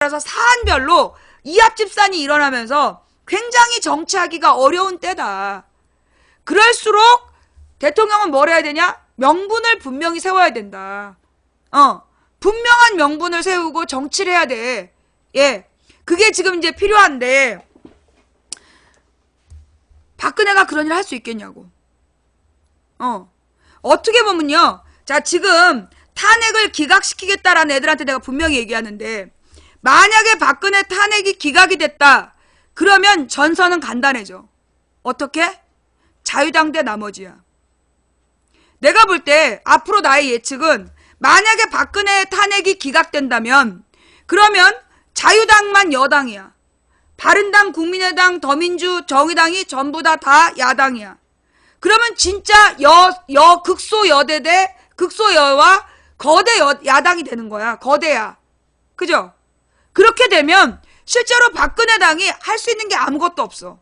따라서 사안별로 이합집산이 일어나면서 굉장히 정치하기가 어려운 때다. 그럴수록 대통령은 뭘 해야 되냐? 명분을 분명히 세워야 된다. 분명한 명분을 세우고 정치를 해야 돼. 예. 그게 지금 이제 필요한데, 박근혜가 그런 일을 할 수 있겠냐고. 어떻게 보면요. 자, 지금 탄핵을 기각시키겠다라는 애들한테 내가 분명히 얘기하는데, 만약에 박근혜 탄핵이 기각이 됐다. 그러면 전선은 간단해져. 어떻게? 자유당 대 나머지야. 내가 볼 때 앞으로 나의 예측은 만약에 박근혜 탄핵이 기각된다면 그러면 자유당만 여당이야. 바른당, 국민의당, 더민주, 정의당이 전부 다 야당이야. 그러면 진짜 극소여대 대 극소여와 거대 야당이 되는 거야. 거대야. 그죠? 그렇게 되면 실제로 박근혜 당이 할 수 있는 게 아무것도 없어.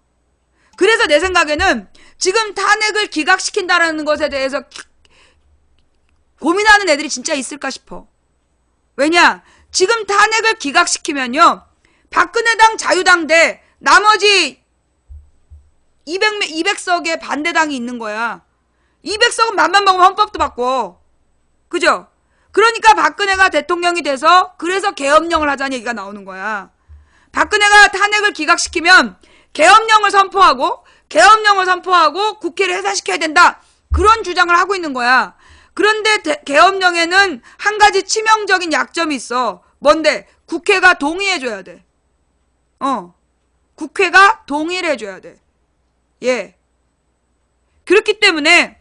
그래서 내 생각에는 지금 탄핵을 기각시킨다는 것에 대해서 고민하는 애들이 진짜 있을까 싶어. 왜냐? 지금 탄핵을 기각시키면요. 박근혜 당, 자유당 대 나머지 200석의 반대당이 있는 거야. 200석은 맘만 먹으면 헌법도 바꿔. 그죠? 그러니까 박근혜가 대통령이 돼서 그래서 계엄령을 하자는 얘기가 나오는 거야. 박근혜가 탄핵을 기각시키면 계엄령을 선포하고 국회를 해산시켜야 된다. 그런 주장을 하고 있는 거야. 그런데 계엄령에는 한 가지 치명적인 약점이 있어. 뭔데? 국회가 동의해줘야 돼. 국회가 동의를 해줘야 돼. 예. 그렇기 때문에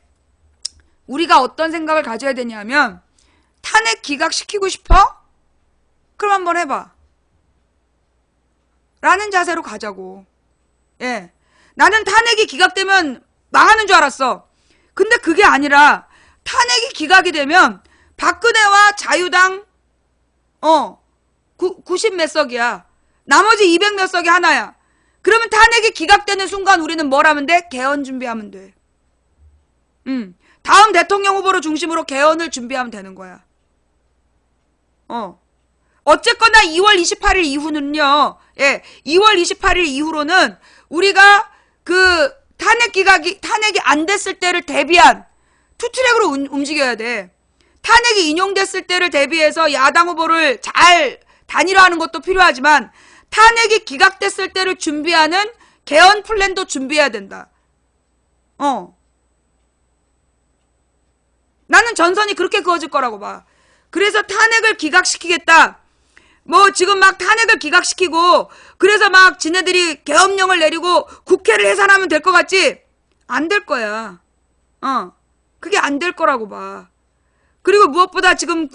우리가 어떤 생각을 가져야 되냐면 탄핵 기각시키고 싶어? 그럼 한번 해봐. 라는 자세로 가자고. 예. 나는 탄핵이 기각되면 망하는 줄 알았어. 근데 그게 아니라 탄핵이 기각이 되면 박근혜와 자유당 90 몇 석이야. 나머지 200 몇 석이 하나야. 그러면 탄핵이 기각되는 순간 우리는 뭘 하면 돼? 개헌 준비하면 돼. 다음 대통령 후보를 중심으로 개헌을 준비하면 되는 거야. 어쨌거나 2월 28일 이후는요. 예, 2월 28일 이후로는 우리가 그 탄핵이 안 됐을 때를 대비한 투트랙으로 움직여야 돼. 탄핵이 인용됐을 때를 대비해서 야당 후보를 잘 단일화하는 것도 필요하지만 탄핵이 기각됐을 때를 준비하는 개헌 플랜도 준비해야 된다. 나는 전선이 그렇게 그어질 거라고 봐. 그래서 탄핵을 기각시키겠다. 뭐 지금 막 탄핵을 기각시키고 그래서 막 지네들이 계엄령을 내리고 국회를 해산하면 될 것 같지? 안 될 거야. 그게 안 될 거라고 봐. 그리고 무엇보다 지금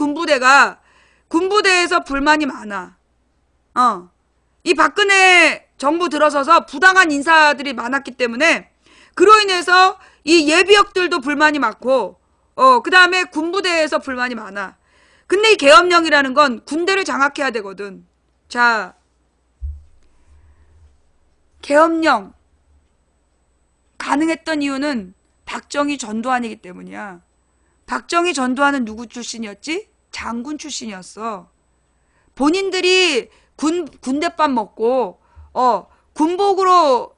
군부대에서 불만이 많아. 이 박근혜 정부 들어서서 부당한 인사들이 많았기 때문에 그로 인해서 이 예비역들도 불만이 많고 그 다음에 군부대에서 불만이 많아. 근데 이 계엄령이라는 건 군대를 장악해야 되거든. 자, 계엄령 가능했던 이유는 박정희 전두환이기 때문이야. 박정희 전두환은 누구 출신이었지? 장군 출신이었어. 본인들이 군대밥 먹고 군복으로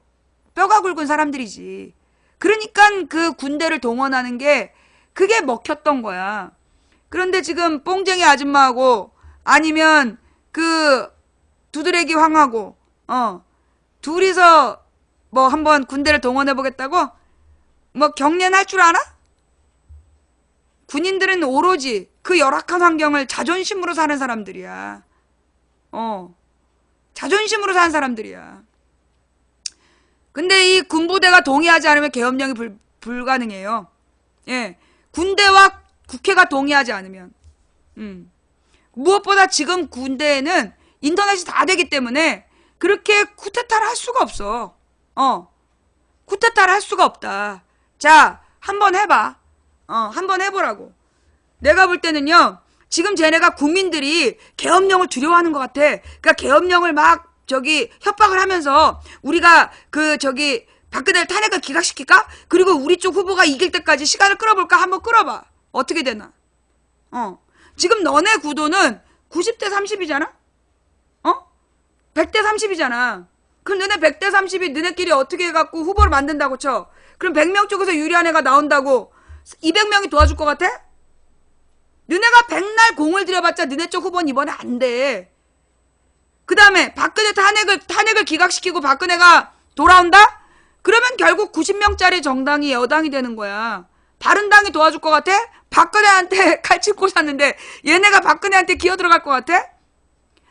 뼈가 굵은 사람들이지. 그러니까 그 군대를 동원하는 게 그게 먹혔던 거야. 그런데 지금 뽕쟁이 아줌마하고 아니면 그 두드레기 황하고 둘이서 뭐 한번 군대를 동원해 보겠다고? 뭐 경례는 할 줄 알아? 군인들은 오로지 그 열악한 환경을 자존심으로 사는 사람들이야. 자존심으로 사는 사람들이야. 근데 이 군부대가 동의하지 않으면 계엄령이 불가능해요. 예. 군대와 국회가 동의하지 않으면. 무엇보다 지금 군대에는 인터넷이 다 되기 때문에 그렇게 쿠데타를 할 수가 없어. 쿠데타를 할 수가 없다. 자, 한번 해봐. 한번 해보라고. 내가 볼 때는요, 지금 쟤네가 국민들이 계엄령을 두려워하는 것 같아. 그러니까 계엄령을 막 협박을 하면서 우리가 박근혜를 탄핵을 기각시킬까? 그리고 우리 쪽 후보가 이길 때까지 시간을 끌어볼까? 한번 끌어봐. 어떻게 되나? 지금 너네 구도는 90대 30이잖아? 100대 30이잖아. 그럼 너네 100대 30이 너네끼리 어떻게 해갖고 후보를 만든다고 쳐. 그럼 100명 쪽에서 유리한 애가 나온다고 200명이 도와줄 것 같아? 너네가 백날 공을 들여봤자 너네 쪽 후보는 이번에 안 돼. 그 다음에 박근혜 탄핵을 기각시키고 박근혜가 돌아온다? 그러면 결국 90명짜리 정당이 여당이 되는 거야. 바른당이 도와줄 것 같아? 박근혜한테 칼집 꽂았는데 얘네가 박근혜한테 기어들어갈 것 같아?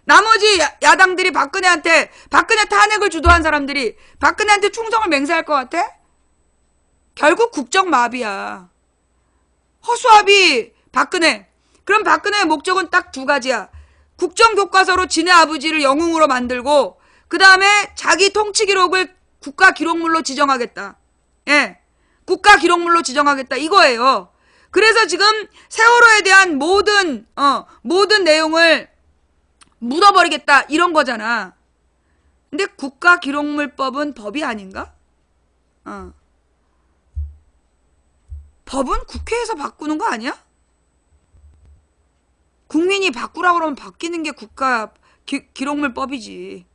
나머지 야당들이 박근혜 탄핵을 주도한 사람들이 박근혜한테 충성을 맹세할 것 같아? 결국 국정마비야. 허수아비 박근혜. 그럼 박근혜의 목적은 딱 두 가지야. 국정교과서로 지네 아버지를 영웅으로 만들고 그 다음에 자기 통치 기록을 국가기록물로 지정하겠다. 예, 국가기록물로 지정하겠다 이거예요. 그래서 지금 세월호에 대한 모든 내용을 묻어버리겠다 이런 거잖아. 근데 국가기록물법은 법이 아닌가? 법은 국회에서 바꾸는 거 아니야? 국민이 바꾸라고 그러면 바뀌는 게 기록물법이지.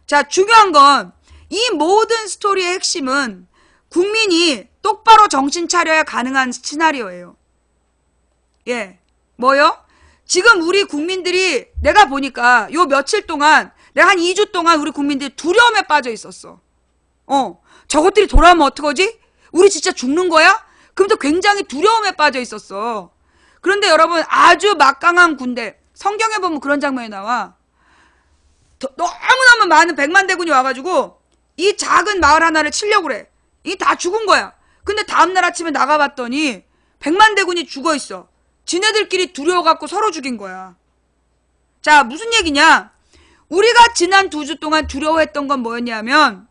자, 중요한 건 이 모든 스토리의 핵심은 국민이 똑바로 정신 차려야 가능한 시나리오예요. 예, 뭐요? 지금 우리 국민들이 내가 보니까 요 며칠 동안 내가 한 2주 동안 우리 국민들이 두려움에 빠져 있었어. 저것들이 돌아오면 어떡하지? 우리 진짜 죽는 거야? 그럼 또 굉장히 두려움에 빠져 있었어. 그런데 여러분 아주 막강한 군대, 성경에 보면 그런 장면이 나와. 너무너무 많은 100만 대군이 와가지고 이 작은 마을 하나를 치려고 그래. 이 다 죽은 거야. 근데 다음날 아침에 나가봤더니 100만 대군이 죽어있어. 지네들끼리 두려워갖고 서로 죽인 거야. 자, 무슨 얘기냐? 우리가 지난 2주 동안 두려워했던 건 뭐였냐면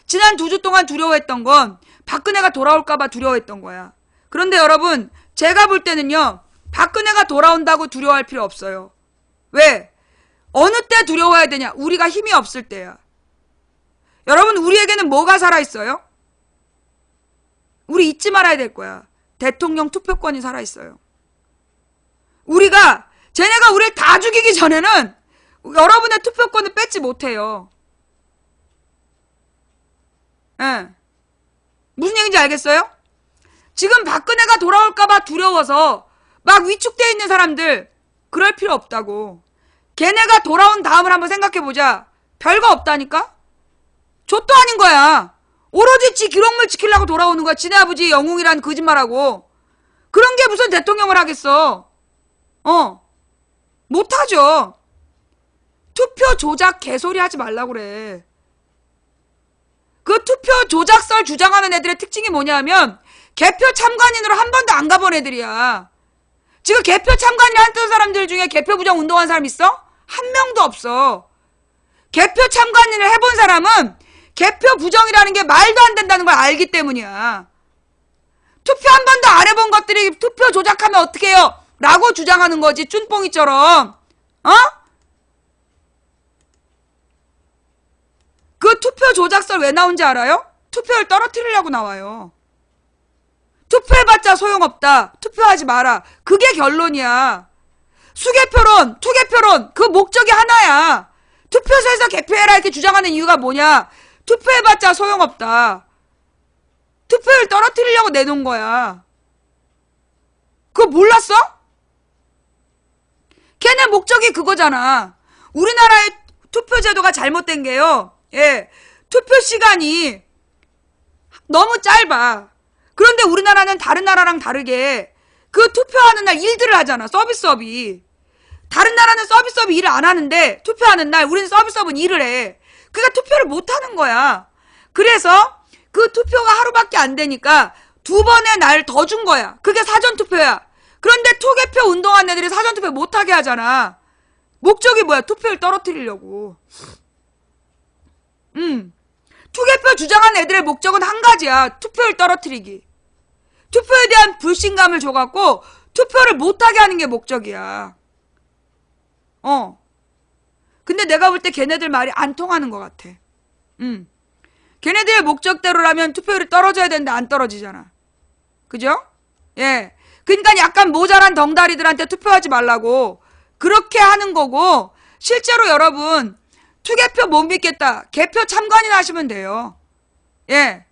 지난 2주 동안 두려워했던 건 박근혜가 돌아올까봐 두려워했던 거야. 그런데 여러분 제가 볼 때는요, 박근혜가 돌아온다고 두려워할 필요 없어요. 왜? 어느 때 두려워해야 되냐? 우리가 힘이 없을 때야. 여러분 우리에게는 뭐가 살아있어요? 우리 잊지 말아야 될 거야. 대통령 투표권이 살아있어요. 쟤네가 우리를 다 죽이기 전에는 여러분의 투표권을 뺏지 못해요. 예. 무슨 얘기인지 알겠어요? 지금 박근혜가 돌아올까봐 두려워서 막 위축되어 있는 사람들, 그럴 필요 없다고. 걔네가 돌아온 다음을 한번 생각해보자. 별거 없다니까? 족도 아닌 거야. 오로지 지 기록물 지키려고 돌아오는 거야. 지네 아버지 영웅이란 거짓말하고. 그런 게 무슨 대통령을 하겠어. 못하죠. 투표 조작 개소리 하지 말라고 그래. 그 투표 조작설 주장하는 애들의 특징이 뭐냐면 개표 참관인으로 한 번도 안 가본 애들이야. 지금 개표 참관인 했던 사람들 중에 개표 부정 운동한 사람 있어? 한 명도 없어. 개표 참관인을 해본 사람은 개표 부정이라는 게 말도 안 된다는 걸 알기 때문이야. 투표 한 번도 안 해본 것들이 투표 조작하면 어떻게 해요? 라고 주장하는 거지. 쭌뽕이처럼. 그 투표 조작설 왜 나온지 알아요? 투표를 떨어뜨리려고 나와요. 투표해봤자 소용없다. 투표하지 마라. 그게 결론이야. 수개표론, 투개표론, 그 목적이 하나야. 투표소에서 개표해라 이렇게 주장하는 이유가 뭐냐? 투표해봤자 소용없다. 투표율 떨어뜨리려고 내놓은 거야. 그거 몰랐어? 걔네 목적이 그거잖아. 우리나라의 투표제도가 잘못된 게요. 예, 투표 시간이 너무 짧아. 그런데 우리나라는 다른 나라랑 다르게 그 투표하는 날 일들을 하잖아. 서비스업이. 다른 나라는 서비스업이 일을 안 하는데 투표하는 날 우리는 서비스업은 일을 해. 그러니까 투표를 못 하는 거야. 그래서 그 투표가 하루밖에 안 되니까 2번의 날 더 준 거야. 그게 사전투표야. 그런데 투개표 운동한 애들이 사전투표 못하게 하잖아. 목적이 뭐야? 투표를 떨어뜨리려고. 투개표 주장하는 애들의 목적은 한 가지야. 투표를 떨어뜨리기. 투표에 대한 불신감을 줘갖고 투표를 못하게 하는 게 목적이야. 근데 내가 볼 때 걔네들 말이 안 통하는 것 같아. 걔네들의 목적대로라면 투표율이 떨어져야 되는데 안 떨어지잖아. 그죠? 예. 그러니까 약간 모자란 덩다리들한테 투표하지 말라고 그렇게 하는 거고, 실제로 여러분 투개표 못 믿겠다. 개표 참관인 하시면 돼요. 예.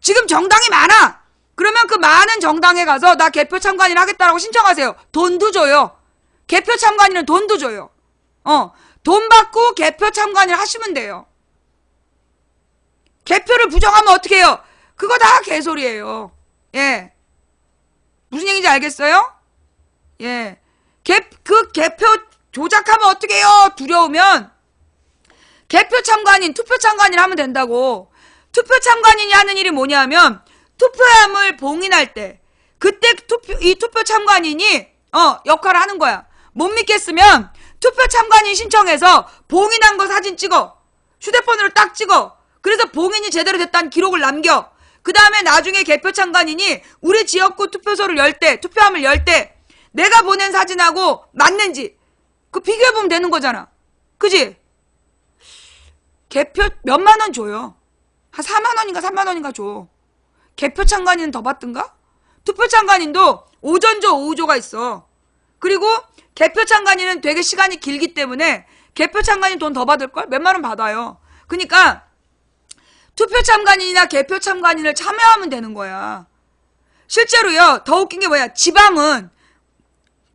지금 정당이 많아. 그러면 그 많은 정당에 가서 나 개표 참관인 하겠다라고 신청하세요. 돈도 줘요. 개표 참관인은 돈도 줘요. 돈 받고 개표 참관인 하시면 돼요. 개표를 부정하면 어떻게 해요? 그거 다 개소리예요. 예. 무슨 얘기인지 알겠어요? 예. 그 개표 조작하면 어떻게 해요? 두려우면 개표 참관인, 투표 참관인 하면 된다고. 투표 참관인이 하는 일이 뭐냐면 투표함을 봉인할 때 그때 이 투표 참관인이 역할을 하는 거야. 못 믿겠으면 투표 참관인 신청해서 봉인한 거 사진 찍어. 휴대폰으로 딱 찍어. 그래서 봉인이 제대로 됐다는 기록을 남겨. 그 다음에 나중에 개표 참관인이 우리 지역구 투표소를 열 때, 투표함을 열 때 내가 보낸 사진하고 맞는지 그 비교해보면 되는 거잖아. 그지? 개표 몇만 원 줘요. 한 4만 원인가 3만 원인가 줘. 개표 참관인은 더 받든가? 투표 참관인도 오전조, 오후조가 있어. 그리고 개표 참관인은 되게 시간이 길기 때문에 개표 참관인 돈 더 받을걸? 몇만 원 받아요. 그러니까 투표 참관인이나 개표 참관인을 참여하면 되는 거야. 실제로요, 더 웃긴 게 뭐야? 지방은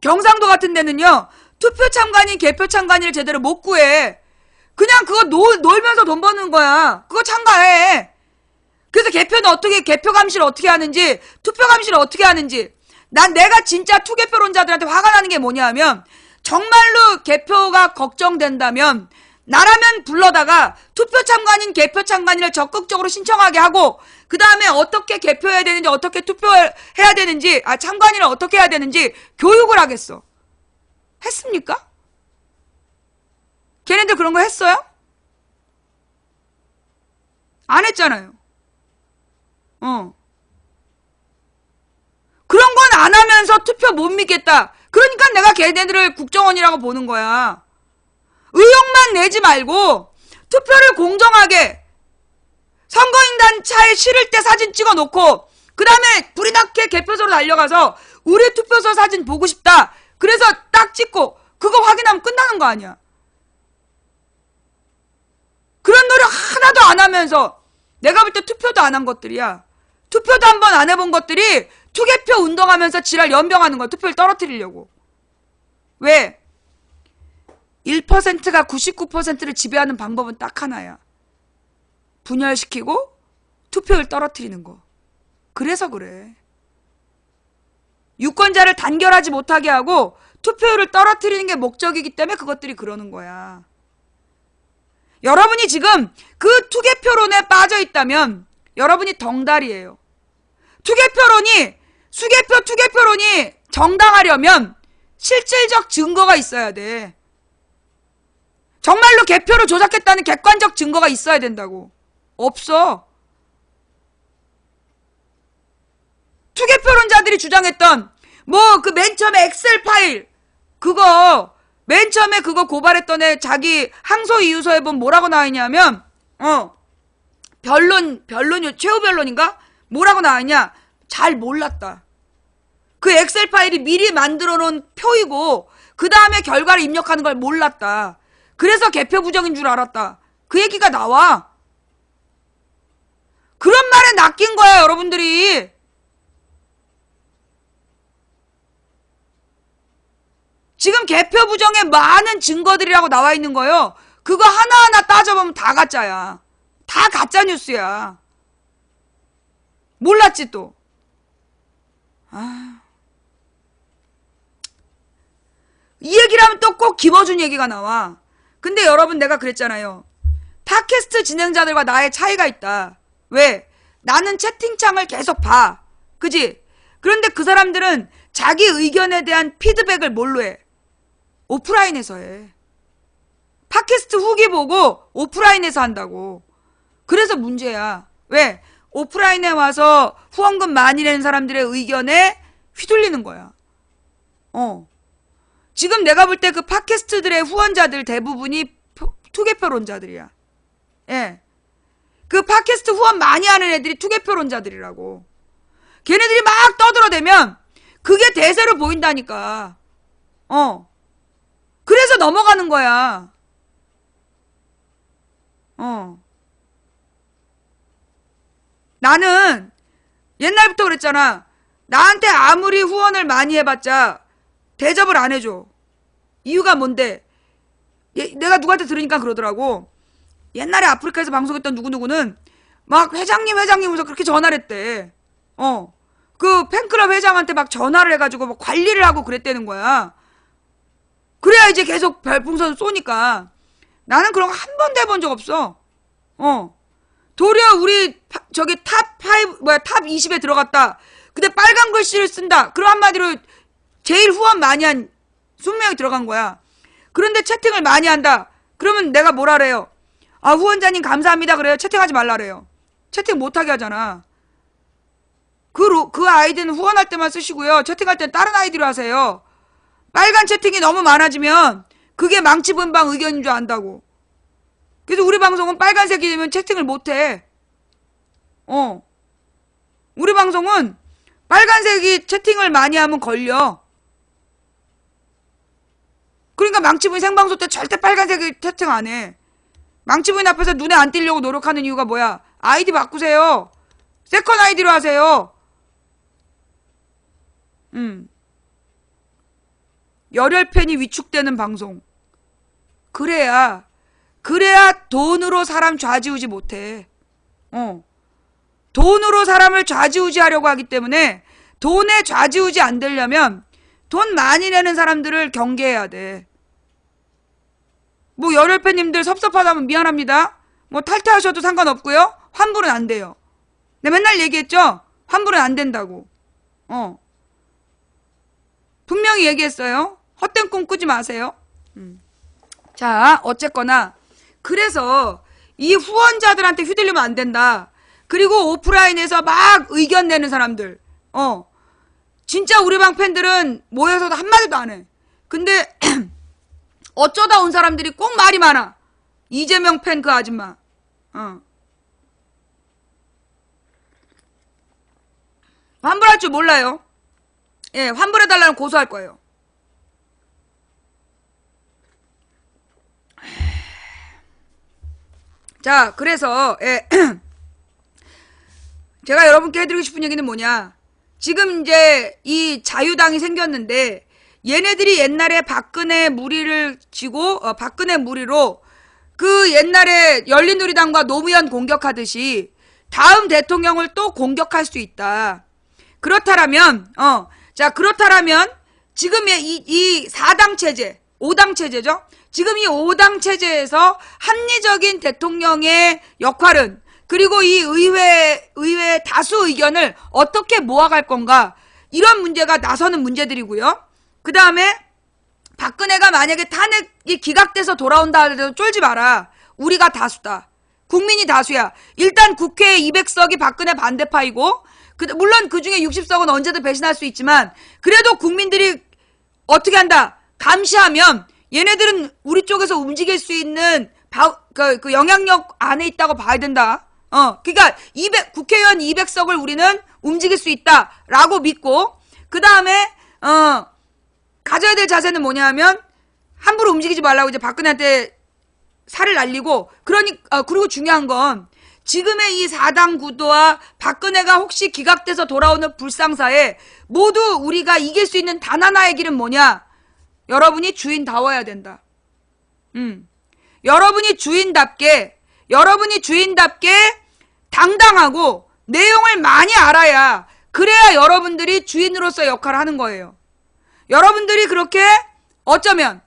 경상도 같은 데는요, 투표 참관인, 개표 참관인을 제대로 못 구해. 그냥 그거 놀면서 돈 버는 거야. 그거 참가해. 그래서 개표 감시를 어떻게 하는지, 투표 감시를 어떻게 하는지. 내가 진짜 투개표론자들한테 화가 나는 게 뭐냐면, 정말로 개표가 걱정된다면, 나라면 불러다가 투표 참관인, 개표 참관인을 적극적으로 신청하게 하고, 그 다음에 어떻게 개표해야 되는지, 어떻게 투표해야 되는지, 참관인을 어떻게 해야 되는지 교육을 하겠어. 했습니까? 걔네들 그런 거 했어요? 안 했잖아요. 그런 건 안 하면서 투표 못 믿겠다. 그러니까 내가 걔네들을 국정원이라고 보는 거야. 의혹만 내지 말고 투표를 공정하게 선거인단 차에 실을 때 사진 찍어 놓고 그 다음에 불이 나게 개표소로 달려가서 우리 투표소 사진 보고 싶다. 그래서 딱 찍고 그거 확인하면 끝나는 거 아니야. 그런 노력 하나도 안 하면서 내가 볼 때 투표도 안 한 것들이야. 투표도 한 번 안 해본 것들이 투개표 운동하면서 지랄 연병하는 거야. 투표를 떨어뜨리려고. 왜? 1%가 99%를 지배하는 방법은 딱 하나야. 분열시키고 투표율 떨어뜨리는 거. 그래서 그래. 유권자를 단결하지 못하게 하고 투표율을 떨어뜨리는 게 목적이기 때문에 그것들이 그러는 거야. 여러분이 지금 그 투개표론에 빠져 있다면 여러분이 덩달이에요. 투개표론이 정당하려면 실질적 증거가 있어야 돼. 정말로 개표를 조작했다는 객관적 증거가 있어야 된다고. 없어. 투개표론자들이 주장했던 그 맨 처음에 엑셀 파일 그거 맨 처음에 그거 고발했던 애 자기 항소 이유서에 보면 뭐라고 나와있냐면 최후 변론인가? 뭐라고 나와있냐? 잘 몰랐다. 그 엑셀 파일이 미리 만들어 놓은 표이고 그 다음에 결과를 입력하는 걸 몰랐다. 그래서 개표 부정인 줄 알았다. 그 얘기가 나와. 그런 말에 낚인 거야, 여러분들이. 지금 개표 부정에 많은 증거들이라고 나와 있는 거예요. 그거 하나하나 따져보면 다 가짜야. 다 가짜 뉴스야. 몰랐지 또. 이 얘기를 하면 또 꼭 김어준 얘기가 나와. 근데 여러분 내가 그랬잖아요. 팟캐스트 진행자들과 나의 차이가 있다. 왜? 나는 채팅창을 계속 봐. 그지? 그런데 그 사람들은 자기 의견에 대한 피드백을 뭘로 해? 오프라인에서 해. 팟캐스트 후기 보고 오프라인에서 한다고. 그래서 문제야. 왜? 오프라인에 와서 후원금 많이 내는 사람들의 의견에 휘둘리는 거야. 지금 내가 볼 때 그 팟캐스트들의 후원자들 대부분이 투개표론자들이야. 예. 그 팟캐스트 후원 많이 하는 애들이 투개표론자들이라고. 걔네들이 막 떠들어대면 그게 대세로 보인다니까. 그 그래서 넘어가는 거야. 나는 옛날부터 그랬잖아. 나한테 아무리 후원을 많이 해봤자 대접을 안 해줘. 이유가 뭔데? 내가 누구한테 들으니까 그러더라고. 옛날에 아프리카에서 방송했던 누구누구는 막 회장님 하면서 그렇게 전화를 했대. 그 팬클럽 회장한테 막 전화를 해가지고 막 관리를 하고 그랬다는 거야. 그래야 이제 계속 별풍선 쏘니까. 나는 그런 거 한 번도 해본 적 없어. 도리어 우리 저기 탑 20에 들어갔다. 근데 빨간 글씨를 쓴다. 그럼 한마디로 제일 후원 많이 한 20명이 들어간 거야. 그런데 채팅을 많이 한다. 그러면 내가 뭐라 그래요? 아, 후원자님 감사합니다 그래요? 채팅하지 말라 그래요. 채팅 못하게 하잖아. 그 아이디는 후원할 때만 쓰시고요. 채팅할 땐 다른 아이디로 하세요. 빨간 채팅이 너무 많아지면 그게 망치분방 의견인 줄 안다고. 그래서 우리 방송은 빨간색이 되면 채팅을 못해. 우리 방송은 빨간색이 채팅을 많이 하면 걸려. 그러니까 망치부인 생방송 때 절대 빨간색이 채팅 안 해. 망치부인 앞에서 눈에 안 띄려고 노력하는 이유가 뭐야? 아이디 바꾸세요. 세컨 아이디로 하세요. 열혈팬이 위축되는 방송. 그래야 돈으로 사람 좌지우지 못해. 돈으로 사람을 좌지우지하려고 하기 때문에 돈에 좌지우지 안 되려면 돈 많이 내는 사람들을 경계해야 돼. 뭐 열혈팬님들 섭섭하다면 미안합니다. 뭐 탈퇴하셔도 상관없고요. 환불은 안 돼요. 내가 맨날 얘기했죠? 환불은 안 된다고. 분명히 얘기했어요. 헛된 꿈 꾸지 마세요. 자, 어쨌거나 그래서 이 후원자들한테 휘둘리면 안 된다. 그리고 오프라인에서 막 의견 내는 사람들. 진짜 우리 방 팬들은 모여서도 한마디도 안 해. 근데 어쩌다 온 사람들이 꼭 말이 많아. 이재명 팬 그 아줌마. 환불할 줄 몰라요. 예, 환불해달라는 고소할 거예요. 자, 그래서 제가 여러분께 해드리고 싶은 얘기는 뭐냐. 지금 이제 이 자유당이 생겼는데 얘네들이 옛날에 박근혜 무리를 지고 박근혜 무리로 그 옛날에 열린우리당과 노무현 공격하듯이 다음 대통령을 또 공격할 수 있다. 그렇다라면 지금의 이 4당 체제, 5당 체제죠. 지금 이 5당 체제에서 합리적인 대통령의 역할은, 그리고 이 의회 다수 의견을 어떻게 모아갈 건가, 이런 문제가 나서는 문제들이고요. 그 다음에 박근혜가 만약에 탄핵이 기각돼서 돌아온다 하더라도 쫄지 마라. 우리가 다수다. 국민이 다수야. 일단 국회에 200석이 박근혜 반대파이고, 물론 그 중에 60석은 언제든 배신할 수 있지만, 그래도 국민들이 어떻게 한다? 감시하면 얘네들은 우리 쪽에서 움직일 수 있는 그 영향력 안에 있다고 봐야 된다. 그러니까 국회의원 200석을 우리는 움직일 수 있다라고 믿고, 그 다음에 가져야 될 자세는 뭐냐면 함부로 움직이지 말라고 이제 박근혜한테 살을 날리고, 그리고 중요한 건 지금의 이 4당 구도와 박근혜가 혹시 기각돼서 돌아오는 불상사에 모두 우리가 이길 수 있는 단 하나의 길은 뭐냐? 여러분이 주인다워야 된다. 여러분이 주인답게 당당하고 내용을 많이 알아야, 그래야 여러분들이 주인으로서 역할을 하는 거예요. 여러분들이 그렇게 어쩌면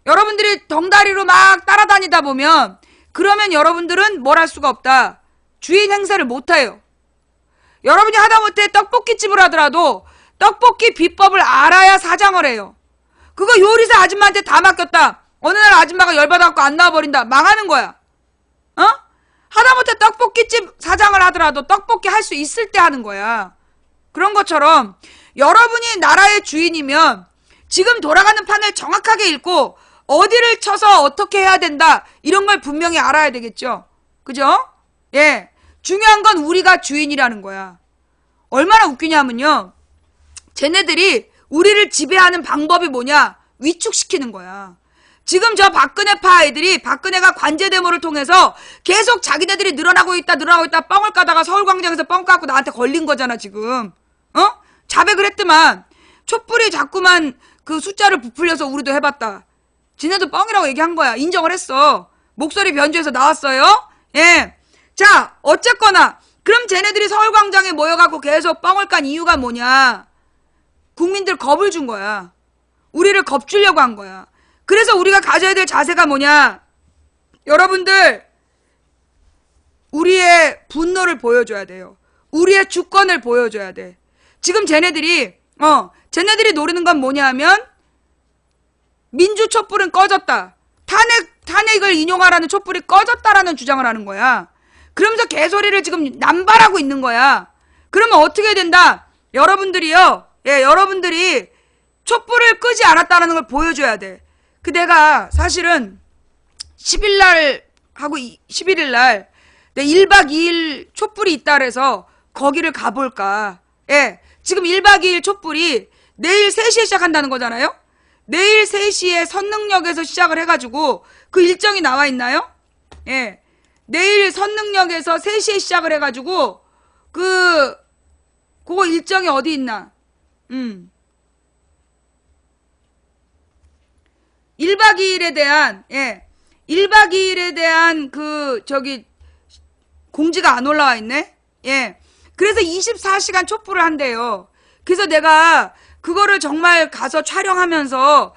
여러분들이 덩다리로 막 따라다니다 보면, 그러면 여러분들은 뭘 할 수가 없다. 주인 행세를 못해요. 여러분이 하다못해 떡볶이집을 하더라도 떡볶이 비법을 알아야 사장을 해요. 그거 요리사 아줌마한테 다 맡겼다. 어느 날 아줌마가 열받아갖고 안 나와버린다. 망하는 거야. 하다못해 떡볶이집 사장을 하더라도 떡볶이 할 수 있을 때 하는 거야. 그런 것처럼 여러분이 나라의 주인이면 지금 돌아가는 판을 정확하게 읽고 어디를 쳐서 어떻게 해야 된다, 이런 걸 분명히 알아야 되겠죠. 그죠? 예. 중요한 건 우리가 주인이라는 거야. 얼마나 웃기냐면요, 쟤네들이 우리를 지배하는 방법이 뭐냐? 위축시키는 거야. 지금 저 박근혜파 아이들이 박근혜가 관제 데모를 통해서 계속 자기네들이 늘어나고 있다 뻥을 까다가 서울광장에서 뻥 까고 나한테 걸린 거잖아 지금. 자백을 했더만 촛불이 자꾸만 그 숫자를 부풀려서 우리도 해봤다. 지네도 뻥이라고 얘기한 거야. 인정을 했어. 목소리 변조해서 나왔어요. 예. 자, 어쨌거나 그럼 쟤네들이 서울광장에 모여갖고 계속 뻥을 깐 이유가 뭐냐. 국민들 겁을 준 거야. 우리를 겁주려고 한 거야. 그래서 우리가 가져야 될 자세가 뭐냐. 여러분들 우리의 분노를 보여줘야 돼요. 우리의 주권을 보여줘야 돼. 지금 쟤네들이 노리는 건 뭐냐 하면 민주촛불은 꺼졌다. 탄핵을 인용하라는 촛불이 꺼졌다라는 주장을 하는 거야. 그러면서 개소리를 지금 남발하고 있는 거야. 그러면 어떻게 된다? 여러분들이요. 예, 여러분들이 촛불을 끄지 않았다는 걸 보여줘야 돼. 내가 사실은 10일날 하고 11일날 내 1박 2일 촛불이 있다 그래서 거기를 가볼까. 예, 지금 1박 2일 촛불이 내일 3시에 시작한다는 거잖아요. 내일 3시에 선릉역에서 시작을 해가지고 그 일정이 나와 있나요? 예, 내일 선릉역에서 3시에 시작을 해가지고 그거 일정이 어디 있나? 1박 2일에 대한 1박 2일에 대한 공지가 안 올라와 있네. 예. 그래서 24시간 촛불을 한대요. 그래서 내가 그거를 정말 가서 촬영하면서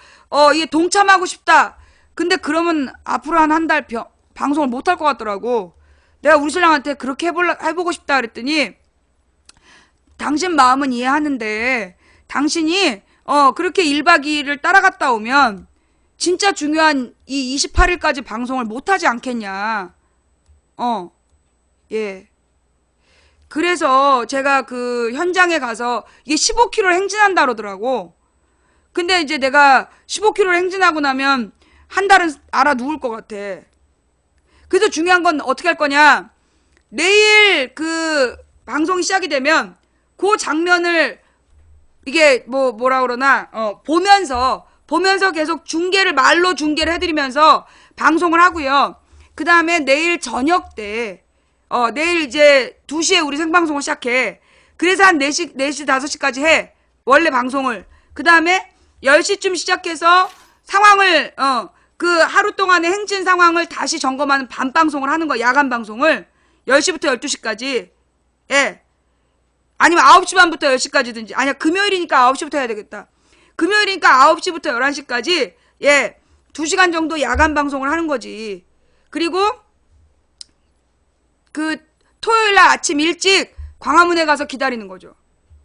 이게 동참하고 싶다. 근데 그러면 앞으로 한 달 방송을 못 할 것 같더라고. 내가 우리 신랑한테 그렇게 해보고 싶다 그랬더니 당신 마음은 이해하는데 당신이 그렇게 1박 2일을 따라갔다 오면 진짜 중요한 이 28일까지 방송을 못하지 않겠냐. 예. 그래서 제가 그 현장에 가서 이게 15km를 행진한다 그러더라고. 근데 이제 내가 15km를 행진하고 나면 한 달은 알아 누울 것 같아. 그래서 중요한 건 어떻게 할 거냐. 내일 그 방송이 시작이 되면 그 장면을 이게 뭐라 그러나 보면서 계속 말로 중계를 해드리면서 방송을 하고요. 그 다음에 내일 저녁 때 내일 이제 2시에 우리 생방송을 시작해. 그래서 한 4시 5시까지 해. 원래 방송을. 그 다음에 10시쯤 시작해서 상황을 그 하루 동안의 행진 상황을 다시 점검하는 밤방송을 하는 거야. 야간 방송을 10시부터 12시까지. 예. 아니면 9시 반부터 10시까지든지. 아니야, 금요일이니까 9시부터 해야 되겠다. 금요일이니까 9시부터 11시까지 2시간 정도 야간 방송을 하는 거지. 그리고 그 토요일날 아침 일찍 광화문에 가서 기다리는 거죠.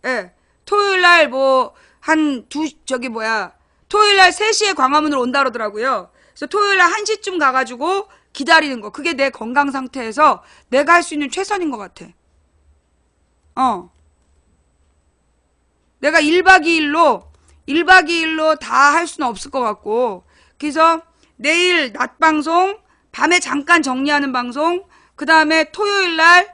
예. 토요일날 토요일날 3시에 광화문으로 온다 그러더라고요. 그래서 토요일날 1시쯤 가가지고 기다리는 거. 그게 내 건강 상태에서 내가 할 수 있는 최선인 것 같아. 내가 1박 2일로 다 할 수는 없을 것 같고. 그래서 내일 낮 방송, 밤에 잠깐 정리하는 방송, 그 다음에 토요일날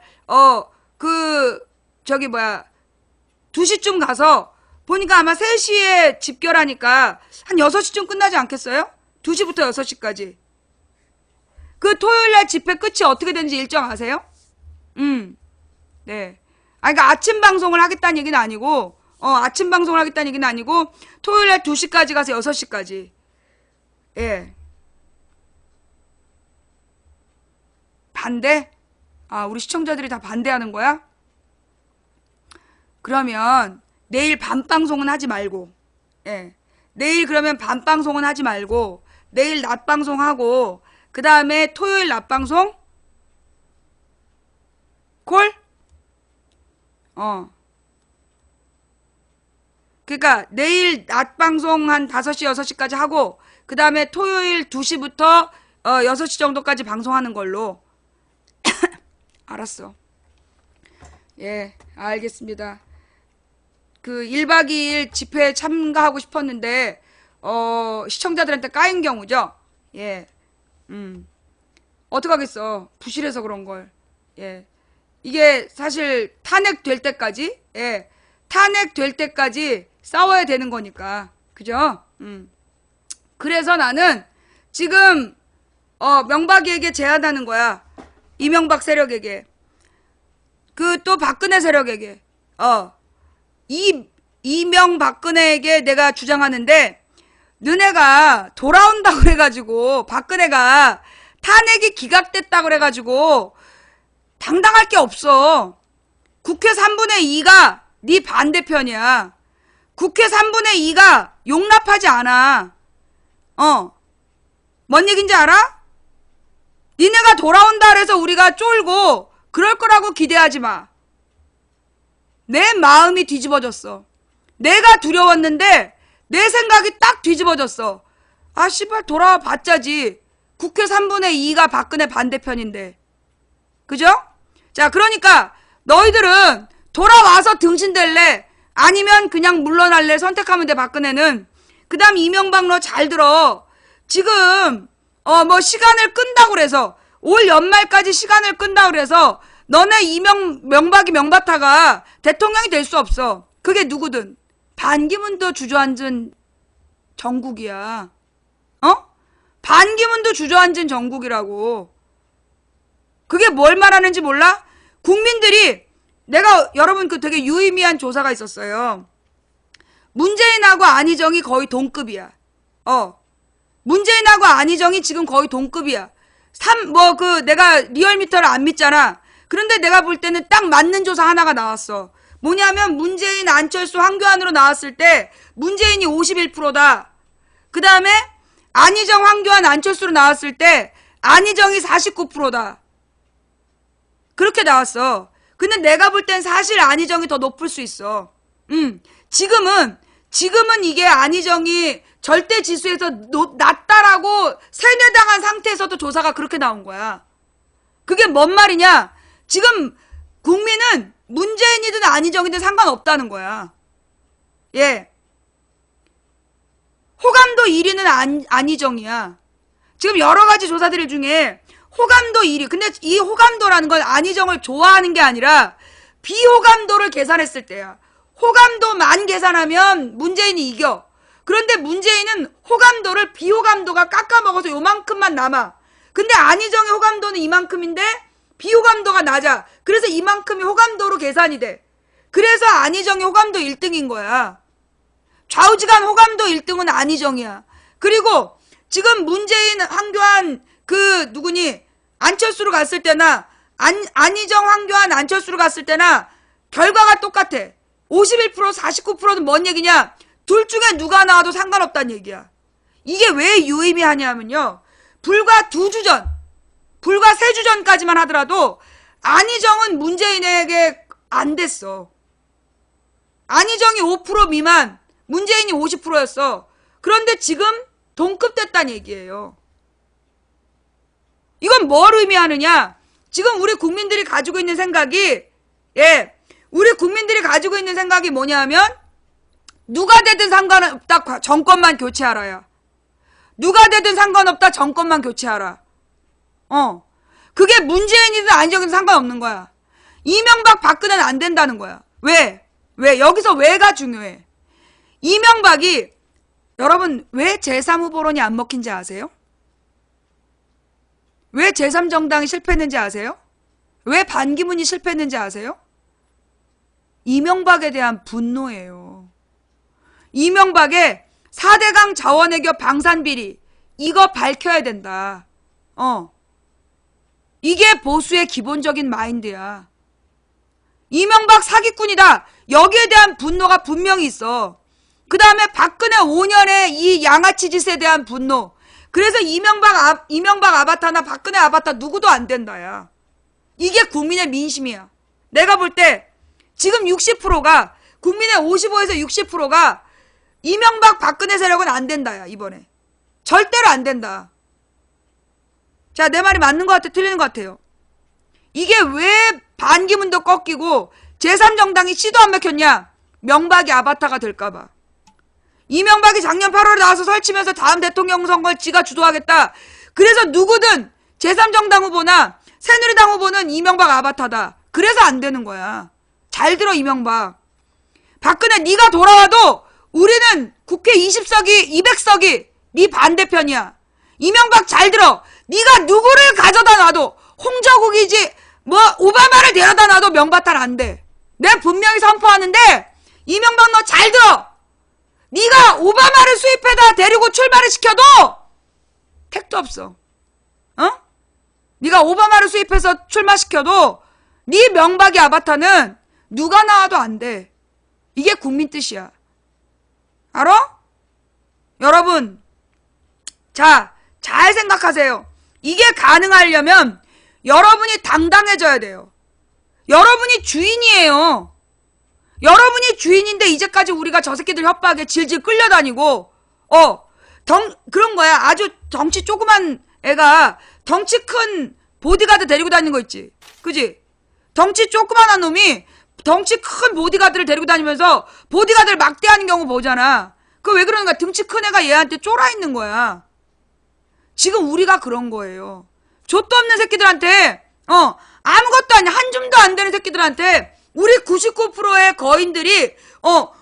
2시쯤 가서 보니까 아마 3시에 집결하니까 한 6시쯤 끝나지 않겠어요? 2시부터 6시까지. 그 토요일날 집회 끝이 어떻게 되는지 일정 아세요? 네. 그러니까 아침 방송을 하겠다는 얘기는 아니고 토요일날 2시까지 가서 6시까지. 예. 반대? 우리 시청자들이 다 반대하는 거야? 그러면 내일 밤방송은 하지 말고, 예. 내일 그러면 밤방송은 하지 말고, 내일 낮방송하고, 그 다음에 토요일 낮방송? 콜? 그러니까 내일 낮방송 한 5시, 6시까지 하고, 그 다음에 토요일 2시부터 6시 정도까지 방송하는 걸로. 알았어. 예, 알겠습니다. 그 1박 2일 집회에 참가하고 싶었는데 시청자들한테 까인 경우죠. 예. 어떡하겠어. 부실해서 그런 걸. 예. 이게 사실 탄핵될 때까지 탄핵될 때까지 싸워야 되는 거니까. 그죠? 그래서 나는 지금 명박이에게 제안하는 거야. 이명박 세력에게. 그 또 박근혜 세력에게. 이명박근혜에게 내가 주장하는데, 너네가 돌아온다고 그래가지고 박근혜가 탄핵이 기각됐다고 그래가지고 당당할 게 없어. 국회 3분의 2가 네 반대편이야. 국회 3분의 2가 용납하지 않아. 뭔 얘긴지 알아? 니네가 돌아온다 그래서 우리가 쫄고 그럴 거라고 기대하지 마. 내 마음이 뒤집어졌어. 내가 두려웠는데 내 생각이 딱 뒤집어졌어. 아 씨발 돌아와 봤자지. 국회 3분의 2가 박근혜 반대편인데. 그죠? 자 그러니까 너희들은 돌아와서 등신댈래? 아니면 그냥 물러날래? 선택하면 돼. 박근혜는. 그 다음 이명박 너 잘 들어. 지금 뭐 시간을 끈다고 그래서 올 연말까지 시간을 끈다고 그래서 너네 명박이 명바타가 대통령이 될 수 없어. 그게 누구든. 반기문도 주저앉은 정국이야. 반기문도 주저앉은 정국이라고. 그게 뭘 말하는지 몰라? 국민들이 내가 여러분 그 되게 유의미한 조사가 있었어요. 문재인하고 안희정이 거의 동급이야. 문재인하고 안희정이 지금 거의 동급이야. 내가 리얼미터를 안 믿잖아. 그런데 내가 볼 때는 딱 맞는 조사 하나가 나왔어. 뭐냐면 문재인, 안철수, 황교안으로 나왔을 때 문재인이 51%다. 그 다음에 안희정, 황교안, 안철수로 나왔을 때 안희정이 49%다. 그렇게 나왔어. 근데 내가 볼 땐 사실 안희정이 더 높을 수 있어. 지금은 이게 안희정이 절대 지수에서 낮다라고 세뇌당한 상태에서도 조사가 그렇게 나온 거야. 그게 뭔 말이냐? 지금 국민은 문재인이든 안희정이든 상관없다는 거야. 예. 호감도 1위는 안희정이야. 지금 여러 가지 조사들 중에 호감도 1위. 근데 이 호감도라는 건 안희정을 좋아하는 게 아니라 비호감도를 계산했을 때야. 호감도만 계산하면 문재인이 이겨. 그런데 문재인은 호감도를 비호감도가 깎아먹어서 요만큼만 남아. 근데 안희정의 호감도는 이만큼인데 비호감도가 낮아. 그래서 이만큼이 호감도로 계산이 돼. 그래서 안희정이 호감도 1등인 거야. 좌우지간 호감도 1등은 안희정이야. 그리고 지금 문재인, 황교안 안철수로 갔을 때나 안희정, 황교안, 안철수로 갔을 때나 결과가 똑같아. 51%, 49%는 뭔 얘기냐? 둘 중에 누가 나와도 상관없다는 얘기야. 이게 왜 유의미하냐면요. 불과 2주 전, 불과 3주 전까지만 하더라도 안희정은 문재인에게 안 됐어. 안희정이 5% 미만, 문재인이 50%였어. 그런데 지금 동급됐다는 얘기예요. 이건 뭘 의미하느냐? 지금 우리 국민들이 가지고 있는 생각이, 우리 국민들이 가지고 있는 생각이 뭐냐면, 누가 되든 상관없다, 정권만 교체하라야. 누가 되든 상관없다, 정권만 교체하라. 그게 문재인이든 안희정이든 상관없는 거야. 이명박, 박근혜는 안 된다는 거야. 왜? 여기서 왜가 중요해. 이명박이, 여러분, 왜 제3후보론이 안 먹힌지 아세요? 왜 제3정당이 실패했는지 아세요? 왜 반기문이 실패했는지 아세요? 이명박에 대한 분노예요. 이명박의 4대강 자원외교 방산비리, 이거 밝혀야 된다. 이게 보수의 기본적인 마인드야. 이명박 사기꾼이다. 여기에 대한 분노가 분명히 있어. 그 다음에 박근혜 5년의 이 양아치 짓에 대한 분노. 그래서 이명박 아바타나 박근혜 아바타 누구도 안 된다야. 이게 국민의 민심이야. 내가 볼 때 지금 60%가 국민의 55에서 60%가 이명박 박근혜 세력은 안 된다야. 이번에 절대로 안 된다. 자, 내 말이 맞는 것 같아, 틀리는 것 같아요? 이게 왜 반기문도 꺾이고 제3정당이 씨도 안 맥혔냐? 명박이 아바타가 될까봐. 이명박이 작년 8월에 나와서 설치면서 다음 대통령 선거를 지가 주도하겠다. 그래서 누구든 제3정당 후보나 새누리당 후보는 이명박 아바타다. 그래서 안 되는 거야. 잘 들어, 이명박. 박근혜 네가 돌아와도 우리는 국회 20석이 200석이 네 반대편이야. 이명박 잘 들어. 네가 누구를 가져다 놔도 홍저국이지 뭐 오바마를 데려다 놔도 명바탈 안 돼. 내가 분명히 선포하는데 이명박 너 잘 들어. 네가 오바마를 수입해다 데리고 출마를 시켜도 택도 없어. 어? 네가 오바마를 수입해서 출마시켜도 네 명박이 아바타는 누가 나와도 안 돼. 이게 국민 뜻이야. 알아? 여러분, 자, 잘 생각하세요. 이게 가능하려면 여러분이 당당해져야 돼요. 여러분이 주인이에요. 여러분이 주인인데 이제까지 우리가 저 새끼들 협박에 질질 끌려다니고 그런 거야. 아주 덩치 조그만 애가 덩치 큰 보디가드 데리고 다니는 거 있지. 그지? 덩치 조그만한 놈이 덩치 큰 보디가드를 데리고 다니면서 보디가드를 막대하는 경우 보잖아. 그 왜 그러는가? 등치 큰 애가 얘한테 쫄아 있는 거야. 지금 우리가 그런 거예요. 좆도 없는 새끼들한테 아무것도 아니야. 한 줌도 안 되는 새끼들한테 우리 99%의 거인들이